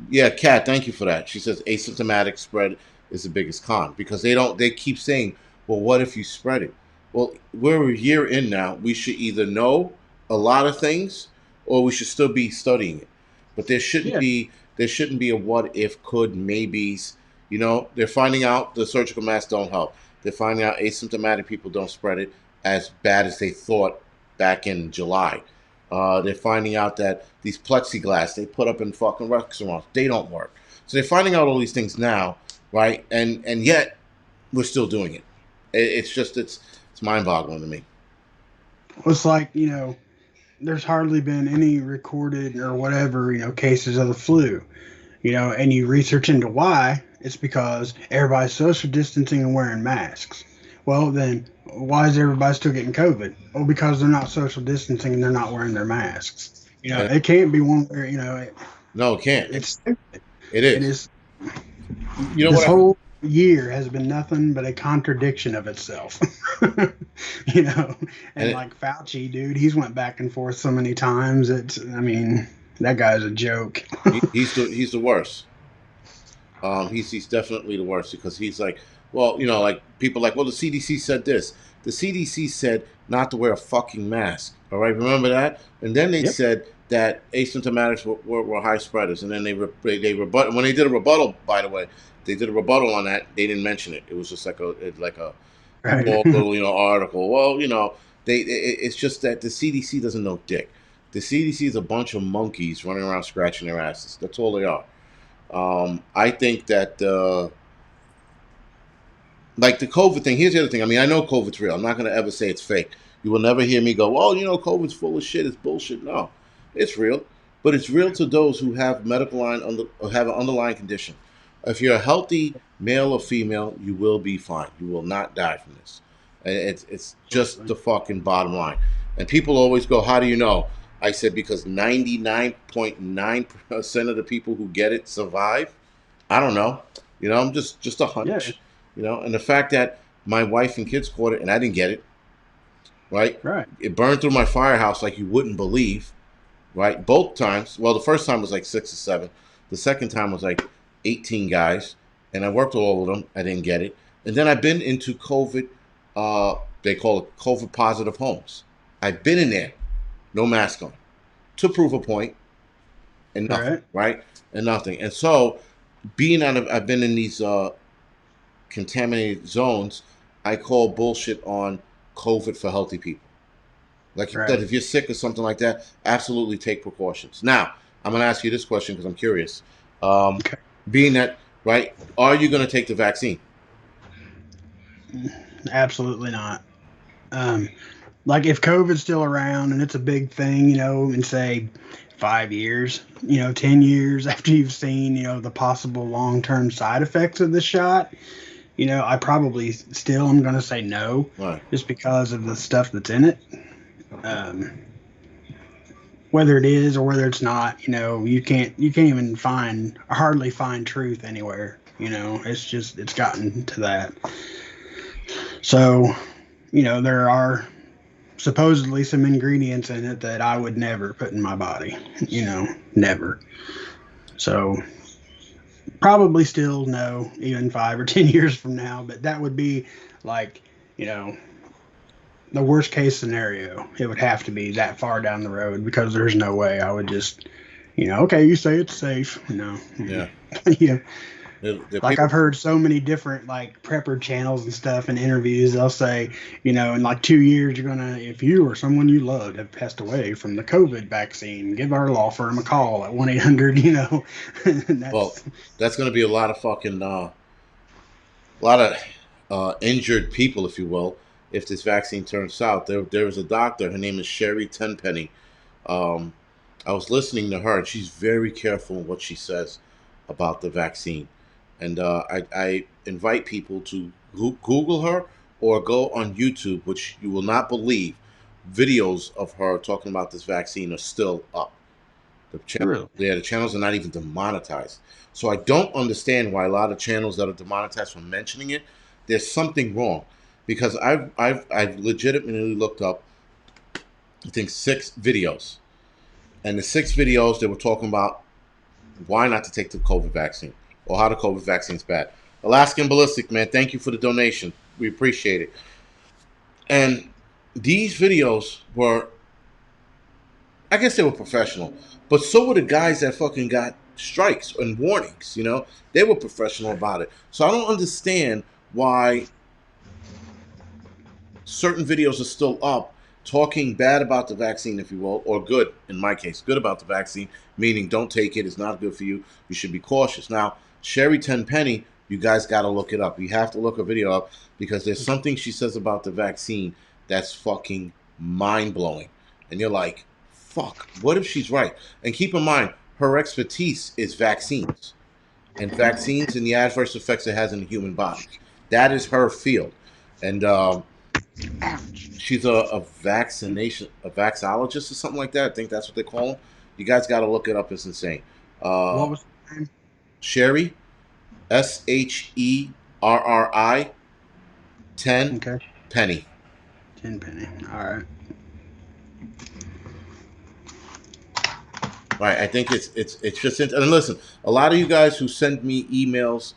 yeah, Kat, thank you for that. She says asymptomatic spread is the biggest con because they keep saying, well, what if you spread it? Well, we're a year in now. We should either know a lot of things or we should still be studying it. But Yeah. there shouldn't be a what if, could, maybes. They're finding out the surgical masks don't help. They're finding out asymptomatic people don't spread it as bad as they thought back in July. They're finding out that these plexiglass they put up in fucking restaurants, they don't work. So they're finding out all these things now, right? And yet we're still doing it. It's mind-boggling to me. It's like, there's hardly been any recorded or whatever, cases of the flu, and you research into why. It's because everybody's social distancing and wearing masks. Well, then why is everybody still getting COVID? Well, because they're not social distancing and they're not wearing their masks. And It can't be one where, no, it can't. it's stupid. It It is. is. You know This what? whole year has been nothing but a contradiction of itself. you know, And and like Fauci, dude, he's went back and forth so many times. I mean, that guy's a joke. he's the worst. He's definitely the worst because he's like, well, like people like, well, the CDC said this. The CDC said not to wear a fucking mask. All right, remember that? And then they Yep. said that asymptomatics were high spreaders, and then they rebut when they did a rebuttal. By the way, they did a rebuttal on that. They didn't mention it. It was just like a Right. small little article. Well, it's just that the CDC doesn't know dick. The CDC is a bunch of monkeys running around scratching their asses. That's all they are. I think that like the COVID thing. Here's the other thing. I mean, I know COVID's real. I'm not going to ever say it's fake. You will never hear me go, "Well, COVID's full of shit. It's bullshit." No, it's real, but it's real to those who have or have an underlying condition. If you're a healthy male or female, you will be fine. You will not die from this. It's just the fucking bottom line. And people always go, "How do you know?" I said because 99.9% of the people who get it survive. I don't know. I'm just a Yeah. hunch. And the fact that my wife and kids caught it and I didn't get it, right? Right. It burned through my firehouse like you wouldn't believe, right? Both times. Well, the first time was like 6 or 7. The second time was like 18 guys, and I worked with all of them. I didn't get it. And then I've been into COVID. They call it COVID positive homes. I've been in there, no mask on, to prove a point, and nothing, right? And nothing. And so, I've been in these contaminated zones. I call bullshit on COVID for healthy people. Like you said, if you're sick or something like that, absolutely take precautions. Now, I'm going to ask you this question because I'm curious. Okay. Being that, right, are you going to take the vaccine? Absolutely not. Like if COVID's still around and it's a big thing, in say 5 years, 10 years after you've seen, the possible long term side effects of the shot, I probably still am going to say no, Right. just because of the stuff that's in it. Um, whether it is or whether it's not, you can't even hardly find truth anywhere. It's gotten to that. So, there are supposedly some ingredients in it that I would never put in my body, never. So probably still no, even 5 or 10 years from now, but that would be like, you know, the worst case scenario. It would have to be that far down the road because there's no way I would just, okay, you say it's safe, Yeah. yeah. The Like people. I've heard so many different like prepper channels and stuff and interviews. They'll say, in like 2 years, you're gonna, if you or someone you loved have passed away from the COVID vaccine, give our law firm a call at 1-800. And Well, that's that's going to be a lot of fucking a lot of injured people, if you will, if this vaccine turns south. There was a doctor. Her name is Sherry Tenpenny. Um, I was listening to her, and she's very careful in what she says about the vaccine. And I invite people to Google her or go on YouTube, which you will not believe. Videos of her talking about this vaccine are still up. really The channels are not even demonetized. So I don't understand why a lot of channels that are demonetized from mentioning it. There's something wrong, because I've legitimately looked up, I think, 6 videos, and the 6 videos they were talking about why not to take the COVID vaccine or how the COVID vaccine is bad. Alaskan Ballistic, man, thank you for the donation. We appreciate it. And these videos were, I guess they were professional, but so were the guys that fucking got strikes and warnings. They were professional about it. So I don't understand why certain videos are still up talking bad about the vaccine, if you will, or good, in my case, good about the vaccine, meaning don't take it, it's not good for you, you should be cautious. Now, Sherry Tenpenny, you guys got to look it up. You have to look her video up because there's something she says about the vaccine that's fucking mind blowing. And you're like, fuck, what if she's right? And keep in mind, her expertise is vaccines and the adverse effects it has in the human body. That is her field. And she's a vaxologist or something like that. I think that's what they call them. You guys got to look it up. It's insane. what was the name? Sherry, Sherri, 10 Okay, Penny. Tenpenny. All right. Right. I think it's just. And listen, a lot of you guys who send me emails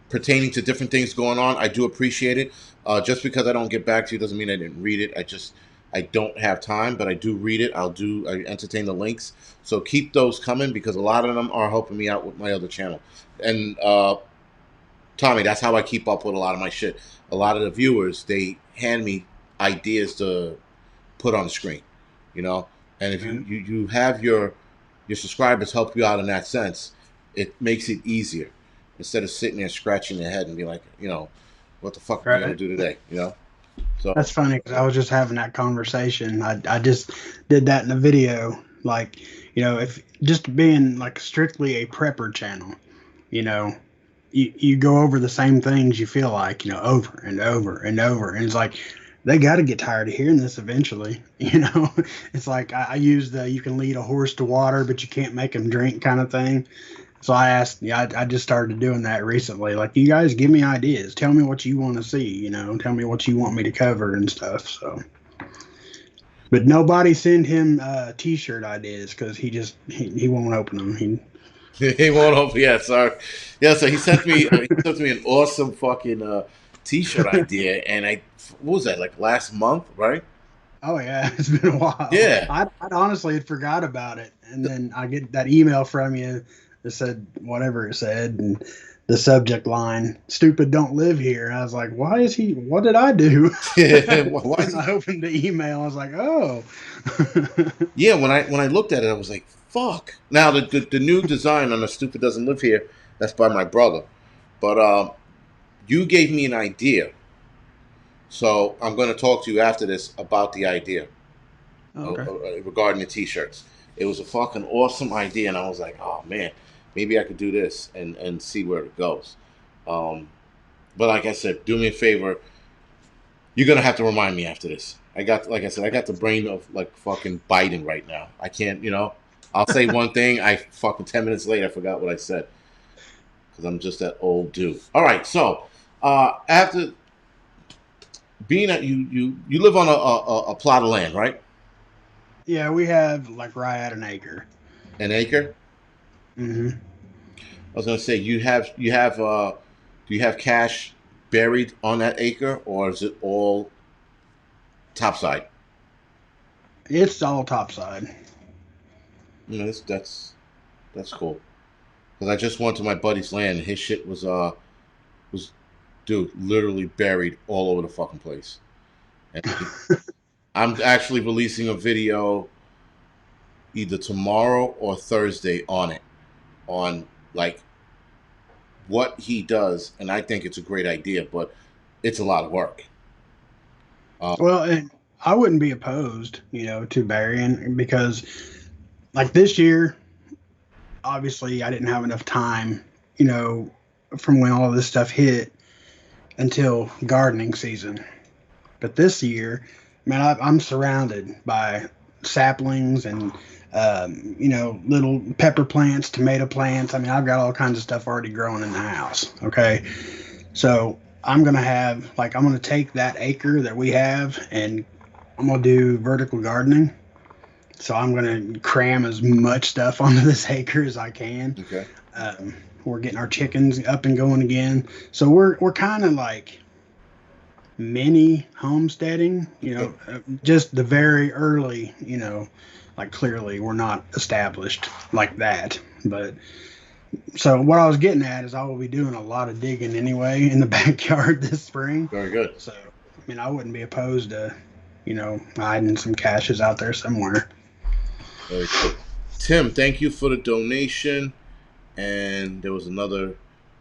pertaining to different things going on, I do appreciate it. Just because I don't get back to you doesn't mean I didn't read it. I don't have time, but I do read it. I entertain the links. So keep those coming because a lot of them are helping me out with my other channel. And Tommy, that's how I keep up with a lot of my shit. A lot of the viewers, they hand me ideas to put on the screen, you know. And if you have your subscribers help you out in that sense, it makes it easier instead of sitting there scratching your head and be like, what the fuck am I gonna Right. do today, So That's funny because I was just having that conversation. I just did that in a video. Like, if just being like strictly a prepper channel, you know, you go over the same things you feel like, over and over and over. And it's like, they got to get tired of hearing this eventually. It's like I use the you can lead a horse to water, but you can't make him drink kind of thing. So I asked, I just started doing that recently. Like, you guys give me ideas. Tell me what you want to see, tell me what you want me to cover and stuff. So, but nobody send him t-shirt ideas because he won't open them. he won't open. Yeah, sorry. Yeah, so he sent me an awesome fucking t-shirt idea, and what was that, like last month, right? Oh yeah, it's been a while. Yeah. I'd honestly had forgot about it, and then I get that email from you that said whatever it said, and the subject line "Stupid don't live here." I was like, "Why is he? What did I do?" Why is And he? I opened the email. I was like, "Oh, Yeah, when I looked at it, I was like, "Fuck!" Now the new design on the "Stupid Doesn't Live Here," that's by my brother, but you gave me an idea, so I'm going to talk to you after this about the idea. Okay. regarding the t-shirts. It was a fucking awesome idea, and I was like, oh man, maybe I could do this and see where it goes. Um, but like I said, do me a favor. You're gonna have to remind me after this. I got, like I said, I got the brain of like fucking Biden right now. I can't, I'll say one thing, I fucking 10 minutes later I forgot what I said because I'm just that old dude. All right, so after being at you live on a plot of land, right? Yeah, we have like right at an acre. An acre. Hmm. I was gonna say do you have cash buried on that acre or is it all topside? It's all topside. That's cool. Because I just went to my buddy's land and his shit was dude literally buried all over the fucking place. And I'm actually releasing a video either tomorrow or Thursday on it on like what he does, and I think it's a great idea, but it's a lot of work. Uh, Well, and I wouldn't be opposed, to burying because like this year, obviously I didn't have enough time, you know, from when all of this stuff hit until gardening season. But this year, man, I'm surrounded by saplings and little pepper plants, tomato plants. I mean, I've got all kinds of stuff already growing in the house. Okay, so I'm gonna take that acre that we have and I'm gonna do vertical gardening. So I'm gonna cram as much stuff onto this acre as I can. okay. Um, we're getting our chickens up and going again. So we're kind of like mini homesteading, just the very early, like clearly we're not established like that. But so what I was getting at is I will be doing a lot of digging anyway in the backyard this spring. Very good. So, I mean, I wouldn't be opposed to, hiding some caches out there somewhere. Very good. Tim, thank you for the donation. And there was another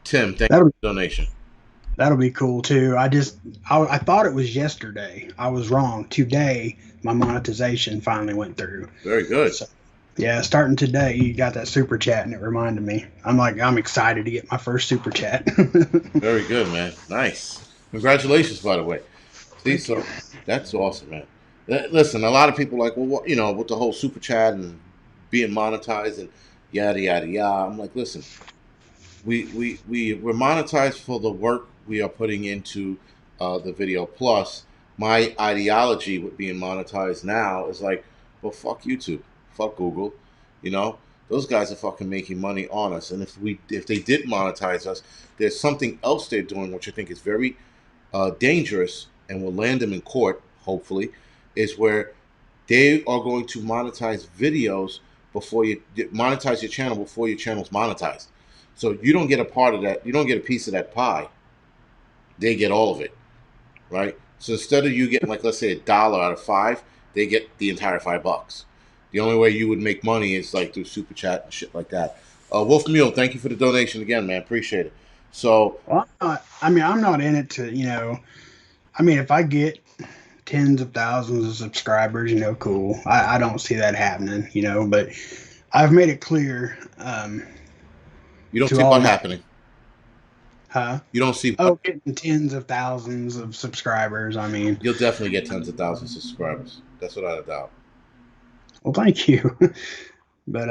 Tim, thank you That'll for the donation. that'll be cool too. I thought it was yesterday. I was wrong. Today my monetization finally went through. Very good. So yeah, starting today, you got that super chat, and it reminded me. I'm excited to get my first super chat. Very good, man. Nice. Congratulations, by the way. See, Thank you. so that's awesome, man. Listen, a lot of people like, well, with the whole super chat and being monetized and yada yada yada. I'm like, listen, we're monetized for the work we are putting into the video. Plus, my ideology with being monetized now is like, well, fuck YouTube, fuck Google, you know. Those guys are fucking making money on us, and if they did monetize us, there's something else they're doing, which I think is very dangerous, and will land them in court. Hopefully, is where they are going to monetize videos before you monetize your channel before your channel's monetized. So you don't get a part of that. You don't get a piece of that pie. They get all of it, right? So instead of you getting like let's say $1 out of five, they get the entire $5. The only way you would make money is like through super chat and shit like that. Wolf Mule, thank you for the donation again, man. Appreciate it. So Well, I'm not in it to, I mean, if I get tens of thousands of subscribers, cool. I don't see that happening, but I've made it clear you don't to see all what my, happening. huh? You don't see what. Oh, getting tens of thousands of subscribers. I mean, You'll definitely get tens of thousands of subscribers. That's without a doubt. well, thank you. But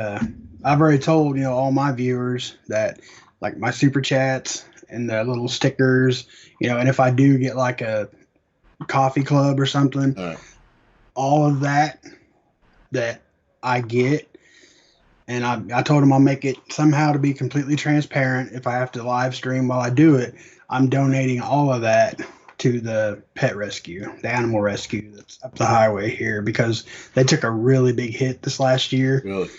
I've already told, all my viewers that like my super chats and the little stickers, and if I do get like a coffee club or something, All right. all of that I get, and I told him I'll make it somehow to be completely transparent. If I have to live stream while I do it, I'm donating all of that to the pet rescue, the animal rescue that's up the highway here, because they took a really big hit this last year. Really?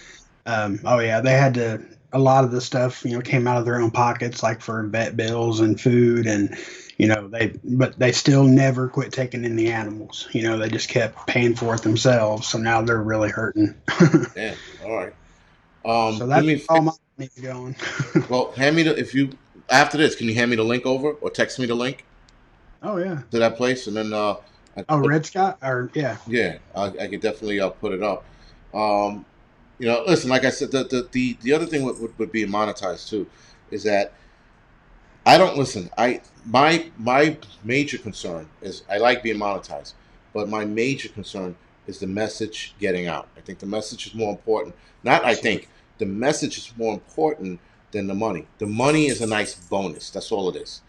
Oh yeah, they had to. A lot of the stuff, came out of their own pockets, like for vet bills and food, and but they still never quit taking in the animals. They just kept paying for it themselves. So now they're really hurting. Damn. All right. So Do that's me all my money's going. well. Hand me the if you after this. Can you hand me the link over or text me the link Oh yeah. to that place, and then Oh, Red Sky, or yeah, Yeah, I could definitely put it up. Um, listen, like I said, the other thing would be monetized too, is that I don't listen. My major concern is I like being monetized, but my major concern is the message getting out. I think the message is more important. Not I absolutely, think the message is more important than the money. The money is a nice bonus. That's all it is.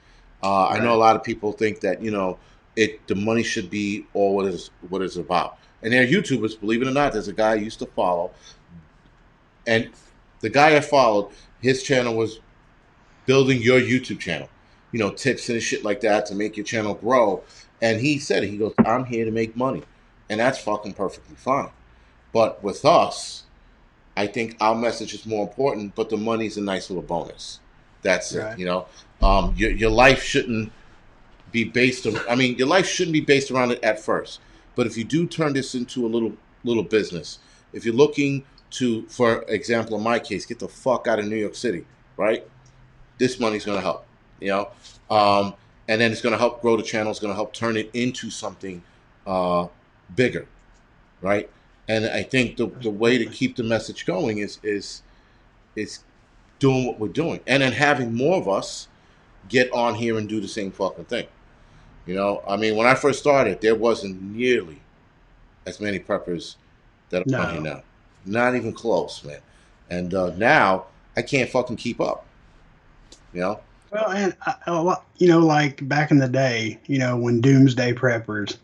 I know a right, lot of people think that the money should be all what it's about. And they're YouTubers, believe it or not. There's a guy I used to follow, and the guy I followed, his channel was building your YouTube channel, tips and shit like that to make your channel grow. And he said, he goes, I'm here to make money. And that's fucking perfectly fine. But with us, I think our message is more important, but the money's a nice little bonus. That's it, right, your life shouldn't be based on, I mean, your life shouldn't be based around it at first. But if you do turn this into a little business, if you're looking to, for example, in my case, get the fuck out of New York City, right? This money's going to help, you know, um, and then it's going to help grow the channel. It's going to help turn it into something uh, bigger, right? And I think the way to absolutely. keep the message going is doing what we're doing, and then having more of us get on here and do the same fucking thing. I mean, when I first started, there wasn't nearly as many preppers that are on here No, now. Not even close, man. And now I can't fucking keep up. You know, well, and like back in the day, when Doomsday Preppers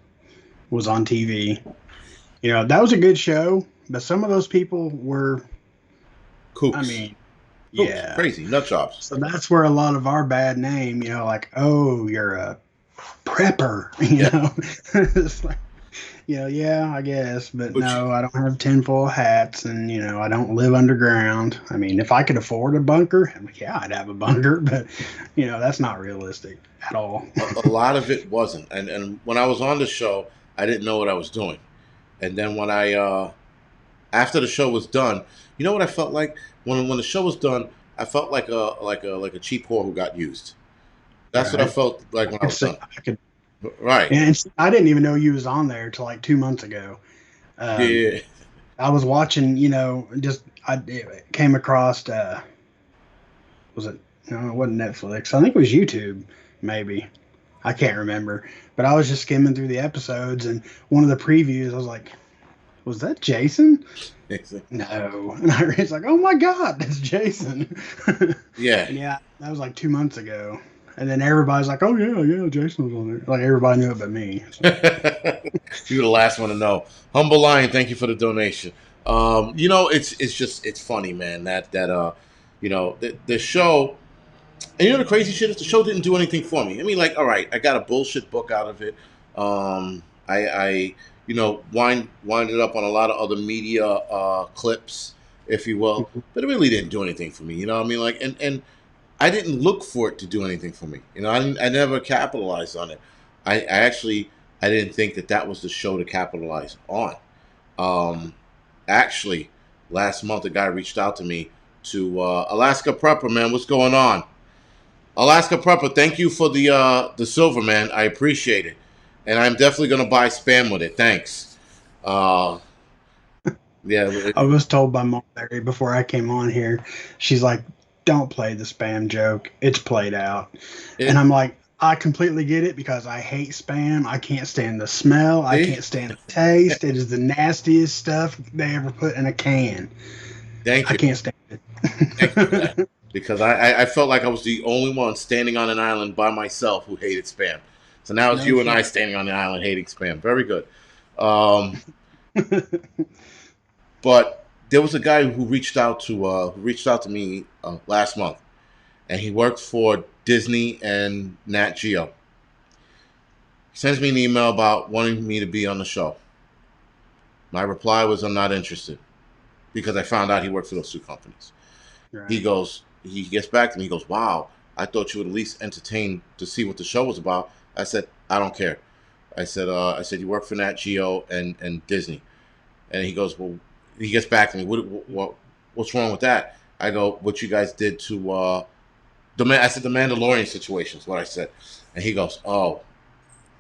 was on TV, that was a good show, but some of those people were, I kooks. mean, Oops, yeah. crazy nut jobs. So that's where a lot of our bad name, like, oh, you're a prepper, Yeah, It's like, yeah, I guess, but but no, I don't have tinfoil hats, and I don't live underground. I mean, if I could afford a bunker, yeah, I'd have a bunker, but that's not realistic at all. a lot of it wasn't. And when I was on the show, I didn't know what I was doing. And then when I after the show was done, you know what I felt like when the show was done, I felt like a cheap whore who got used. That's what I Right? felt like I when I could was say done. I could, Right. and I didn't even know you was on there till like 2 months ago. Um, Yeah. I was watching, just I came across was it no, it wasn't Netflix. I think it was YouTube, maybe. I can't remember. But I was just skimming through the episodes, and one of the previews, I was like, "Was that Jason?" No, and I was like, "Oh my God, that's Jason!" Yeah. And yeah, that was like 2 months ago. And then everybody's like, "Oh yeah, yeah, Jason was on there." Like everybody knew it but me. So You were the last one to know. Humble Lion, thank you for the donation. It's funny, man. The show. And the crazy shit is the show didn't do anything for me. I mean, like, all right, I got a bullshit book out of it. I winded up on a lot of other media clips, if you will, but it really didn't do anything for me. You know what I mean? Like, and I didn't look for it to do anything for me. I never capitalized on it. I didn't think that was the show to capitalize on. Um, Actually, last month a guy reached out to me to Alaska Prepper, man. What's going on? Alaska Prepper, thank you for the silver, man. I appreciate it, and I'm definitely gonna buy spam with it. Thanks. Uh, yeah, I was told by Marbury before I came on here, she's like, "Don't play the spam joke. It's played out." And it, I'm like, I completely get it because I hate spam. I can't stand the smell. I see, can't stand the taste. It is the nastiest stuff they ever put in a can. thank I you, can't stand thank you for that, it. because I felt like I was the only one standing on an island by myself who hated spam. So now it's No you and I shit. standing on the island hating spam. Very good. Um, but there was a guy who reached out to me last month, and he worked for Disney and Nat Geo. He sends me an email about wanting me to be on the show. My reply was, I'm not interested, because I found out he worked for those two companies. Right. He gets back to me. He goes, wow, I thought you would at least entertain to see what the show was about. I said, I don't care. I said, you work for Nat Geo and Disney. And he goes, well, he gets back to me. What's wrong with that? I go, what you guys did to I said the Mandalorian situation is what I said. And he goes, oh.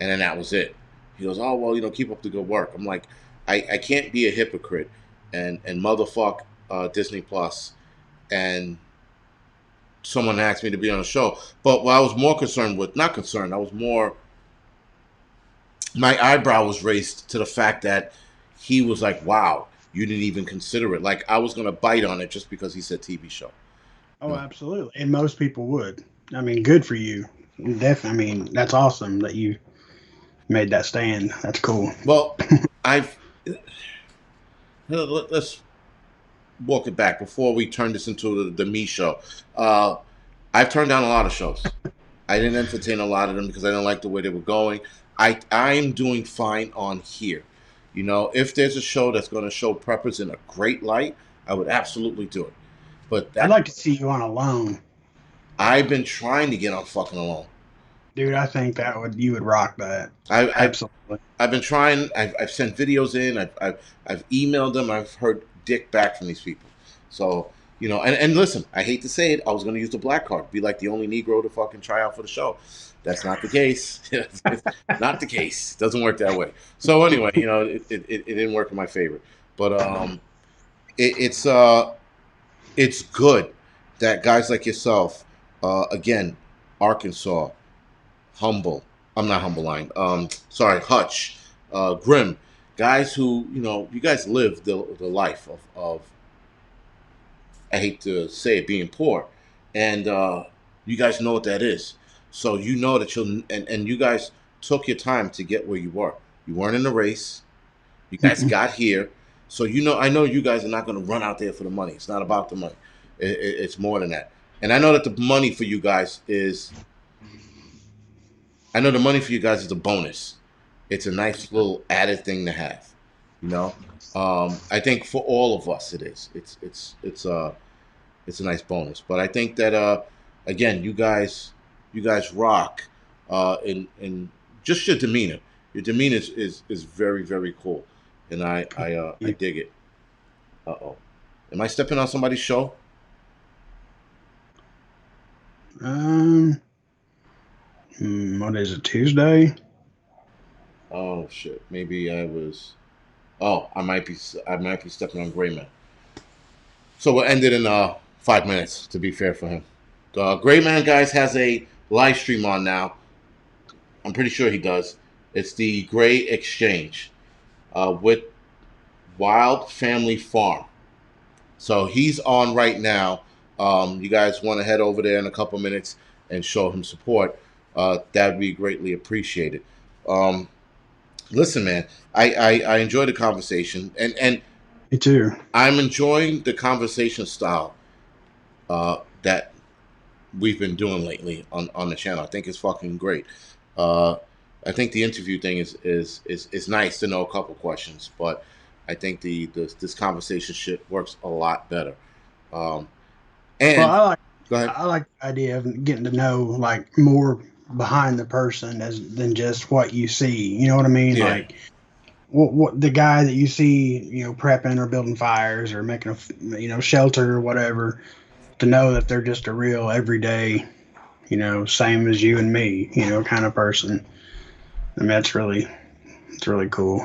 And then that was it. He goes, oh well, keep up the good work. I'm like, I can't be a hypocrite and motherfuck Disney Plus and someone asked me to be on a show. But what I was more concerned with, not concerned, I was more, my eyebrow was raised to the fact that he was like, wow, you didn't even consider it. Like I was going to bite on it just because he said TV show. Oh, absolutely. And most people would. I mean, good for you. Definitely. I mean, that's awesome that you made that stand. That's cool. Well, I've, let's walk it back before we turn this into the me show. I've turned down a lot of shows. I didn't entertain a lot of them because I didn't like the way they were going. I'm doing fine on here. If there's a show that's going to show preppers in a great light, I would absolutely do it. But I'd that like to see you on Alone. I've been trying to get on fucking Alone. Dude, I think you would rock that. I, I Absolutely. I've been trying. I've sent videos in. I've emailed them. I've heard dick back from these people. So and listen, I hate to say it, I was going to use the black card, be like the only Negro to fucking try out for the show. That's not the case. It's not the case. Doesn't work that way. So anyway, it didn't work in my favor. But it's it's good that guys like yourself, again, Arkansas, Humble. I'm not Humble Line. Sorry, Hutch, Grim, guys who you guys live the life of I hate to say it, being poor, and you guys know what that is. So you know that and you guys took your time to get where you were. You weren't in the race. You guys got here. So I know you guys are not going to run out there for the money. It's not about the money. It's more than that. And I know that the money for you guys is. I know the money for you guys is a bonus. It's a nice little added thing to have. You know. I think for all of us it is. It's a nice bonus. But I think that again, you guys rock in just your demeanor. Your demeanor is very very cool, and I dig it. Uh-oh, am I stepping on somebody's show? Um, what is it? Tuesday? Oh shit, maybe I was. Oh, I might be stepping on Gray Man. So we'll end it in 5 minutes. To be fair for him, Gray Man guys has a live stream on now. I'm pretty sure he does. It's the Gray Exchange with Wild Family Farm. So he's on right now. You guys want to head over there in a couple minutes and show him support. That would be greatly appreciated. Um, Listen, man, I enjoy the conversation, and Me too. I'm enjoying the conversation style that we've been doing lately on the channel. I think it's fucking great. Uh, I think the interview thing is nice to know a couple questions, but I think this conversation shit works a lot better. Um, Well, and I like go ahead. I like the idea of getting to know like more behind the person as than just what you see. You know what I mean? Yeah, Like what the guy that you see, prepping or building fires or making shelter or whatever, to know that they're just a real everyday, same as you and me, kind of person. I mean, it's really cool.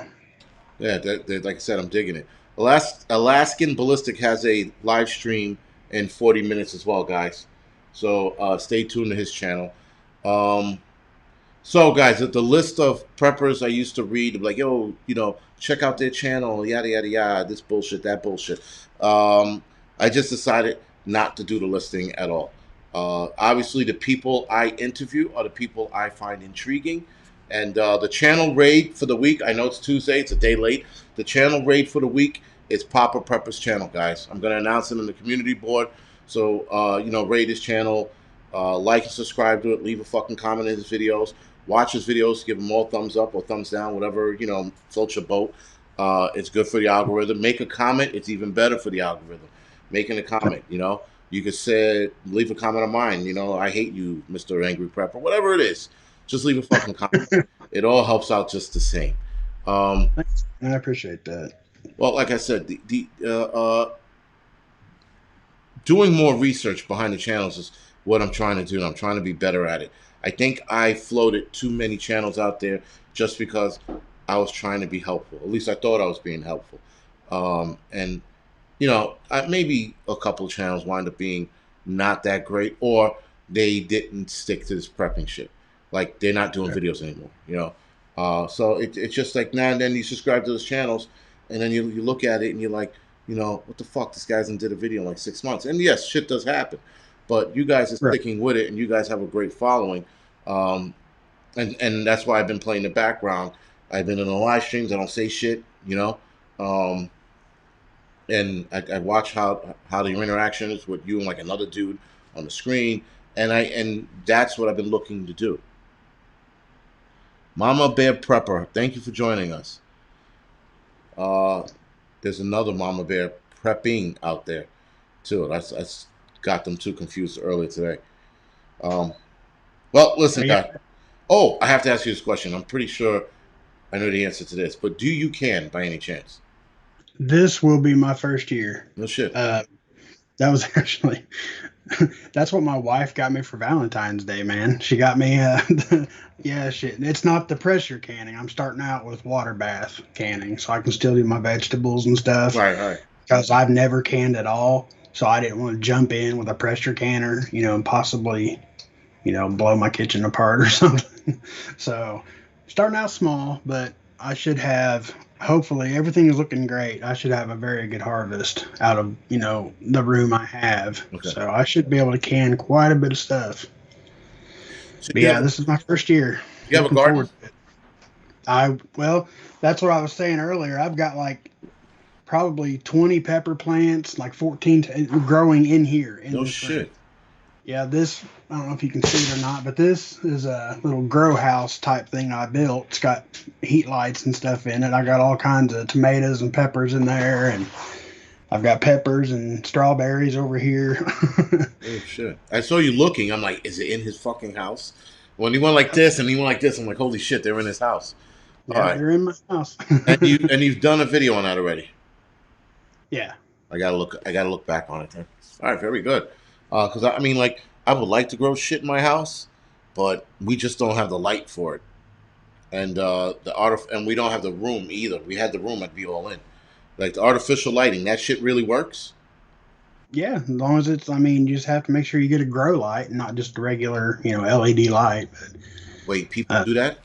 yeah. Like I said, I'm digging it. Alaskan Ballistic has a live stream in 40 minutes as well, guys. So stay tuned to his channel. Um, So, guys, the list of preppers I used to read, like, yo, check out their channel, yada, yada, yada, this bullshit, that bullshit. I just decided not to do the listing at all. Obviously, the people I interview are the people I find intriguing. And the channel raid for the week, I know it's Tuesday, it's a day late. The channel raid for the week is Poppa Prepper's channel, guys. I'm going to announce it in the community board. So, raid his channel, like and subscribe to it, leave a fucking comment in his videos. Watch his videos, give them all thumbs up or thumbs down, whatever, floats your boat. It's good for the algorithm. Make a comment, it's even better for the algorithm. Making a comment, you could say, leave a comment on mine, I hate you, Mr. Angryprepper, whatever it is. Just leave a fucking comment. It all helps out just the same. Thanks. I appreciate that. Well, like I said, doing more research behind the channels is what I'm trying to do. And I'm trying to be better at it. I think I floated too many channels out there just because I was trying to be helpful. At least I thought I was being helpful. And maybe a couple of channels wind up being not that great, or they didn't stick to this prepping shit. Like they're not doing videos anymore. So it's just like now and then you subscribe to those channels, and then you look at it and you're like, what the fuck? This guy hasn't did a video in like 6 months. And yes, shit does happen, but you guys are Right. sticking with it, and you guys have a great following. Um, and that's why I've been playing the background. I've been in the live streams. I don't say shit. Um, and I watch how your interaction is with you and like another dude on the screen, and that's what I've been looking to do. Mama Bear Prepper, thank you for joining us. There's another Mama Bear prepping out there too. That's got them too confused earlier today. Um, well, listen, Yeah, guy. Oh, I have to ask you this question. I'm pretty sure I know the answer to this, but do you can by any chance? this will be my first year. No shit. Uh, that was actually that's what my wife got me for Valentine's Day, man. She got me yeah, shit. It's not the pressure canning. I'm starting out with water bath canning so I can still do my vegetables and stuff Right, right. because I've never canned at all. So I didn't want to jump in with a pressure canner, and possibly, blow my kitchen apart or something. So starting out small, but I should have, hopefully everything is looking great. I should have a very good harvest out of, the room I have. Okay. So I should be able to can quite a bit of stuff. So But yeah, this is my first year. you have a Looking forward garden? to it. Well, that's what I was saying earlier. I've got like probably 20 pepper plants, like 14 growing in here in No this room. shit. Yeah, this, I don't know if you can see it or not, but this is a little grow house type thing I built. It's got heat lights and stuff in it. I got all kinds of tomatoes and peppers in there, and I've got peppers and strawberries over here. Oh shit. I saw you looking. I'm like, is it in his fucking house? When he went like this and he went like this, I'm like, holy shit, they're in his house. All Yeah, right. they're in my house. And you've done a video on that already. Yeah. I gotta look back on it then. All right, very good. Because I mean, like, I would like to grow shit in my house, but we just don't have the light for it, and and we don't have the room either. We had the room, I'd be all in. Like the artificial lighting, that shit really works. Yeah, as long as it's, you just have to make sure you get a grow light and not just a regular, LED light. Wait, people Uh, do that?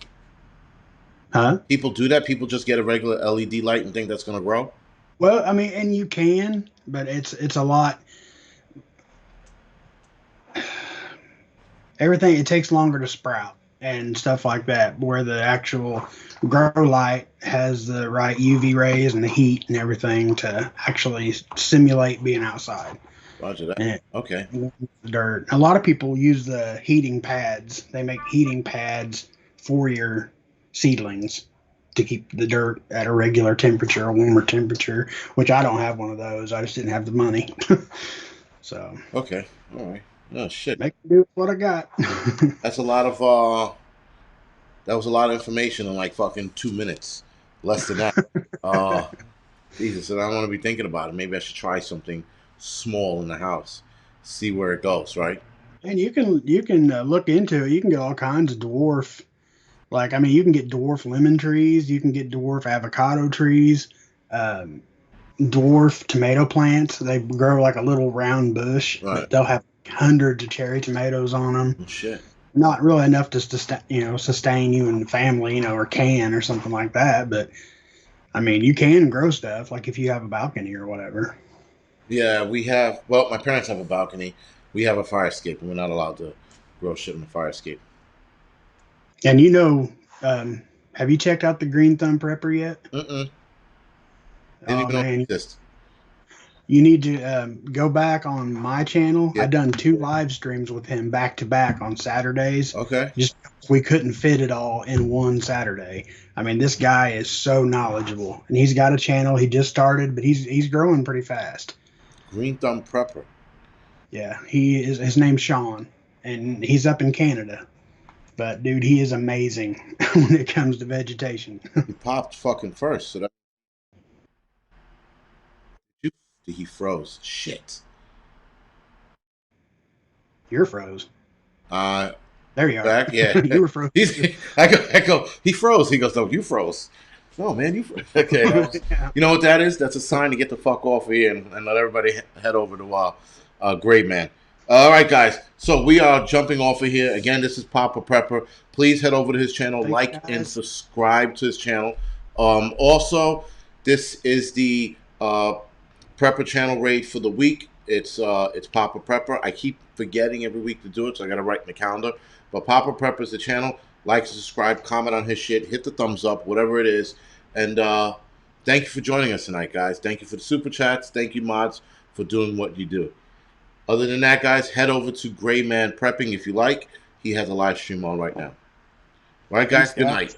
huh? People do that? People just get a regular LED light and think that's gonna grow? Well, and you can, but it's a lot. Everything, it takes longer to sprout and stuff like that. Where the actual grow light has the right UV rays and the heat and everything to actually simulate being outside. Roger that. And it Okay. warms the dirt. A lot of people use the heating pads. They make heating pads for your seedlings to keep the dirt at a regular temperature, a warmer temperature, which I don't have one of those. I just didn't have the money. So Okay. All right. Oh shit. make do with what I got. That's a lot of that was a lot of information in like fucking 2 minutes. Less than that. Uh Jesus, and I want to be thinking about it. Maybe I should try something small in the house. See where it goes, right? And you can look into it. You can get all kinds of dwarf, like you can get dwarf lemon trees. You can get dwarf avocado trees, um, dwarf tomato plants. They grow like a little round bush, Right. but they'll have hundreds of cherry tomatoes on them. Oh, shit. Not really enough to sustain you and the family, or can or something like that. But you can grow stuff like if you have a balcony or whatever. Yeah, we have. Well, my parents have a balcony. We have a fire escape, and we're not allowed to grow shit in the fire escape. And um, have you checked out the green thumb prepper yet? Mm-mm. Didn't Oh even know it man, existed. you need to go back on my channel. Yeah. I done two live streams with him back to back on Saturdays. Okay. Just because we couldn't fit it all in one Saturday. This guy is so knowledgeable, and he's got a channel. He just started, but he's growing pretty fast. Green thumb prepper. Yeah, he is. His name's Sean, and he's up in Canada. But dude, he is amazing when it comes to vegetation. He popped fucking first, so that he froze. Shit. You're froze. Uh, There you are. Back, yeah. You were frozen He's. too. I go. He froze. He goes, no, you froze. No, man, you. Okay, that was. Yeah. You know what that is? That's a sign to get the fuck off of here and let everybody head over to Gray Man. All right, guys. So we are jumping off of here again. This is Poppa Prepper. Please head over to his channel, Thanks, like and guys. subscribe to his channel. Also, this is the Prepper channel raid for the week. It's Poppa Prepper. I keep forgetting every week to do it, so I got to write in the calendar. But Poppa Prepper is the channel. Like, subscribe, comment on his shit, hit the thumbs up, whatever it is. And thank you for joining us tonight, guys. Thank you for the super chats. Thank you, mods, for doing what you do. Other than that, guys, head over to Gray Man Prepping if you like. He has a live stream on right now. All right, guys. Thanks, Good guys. night.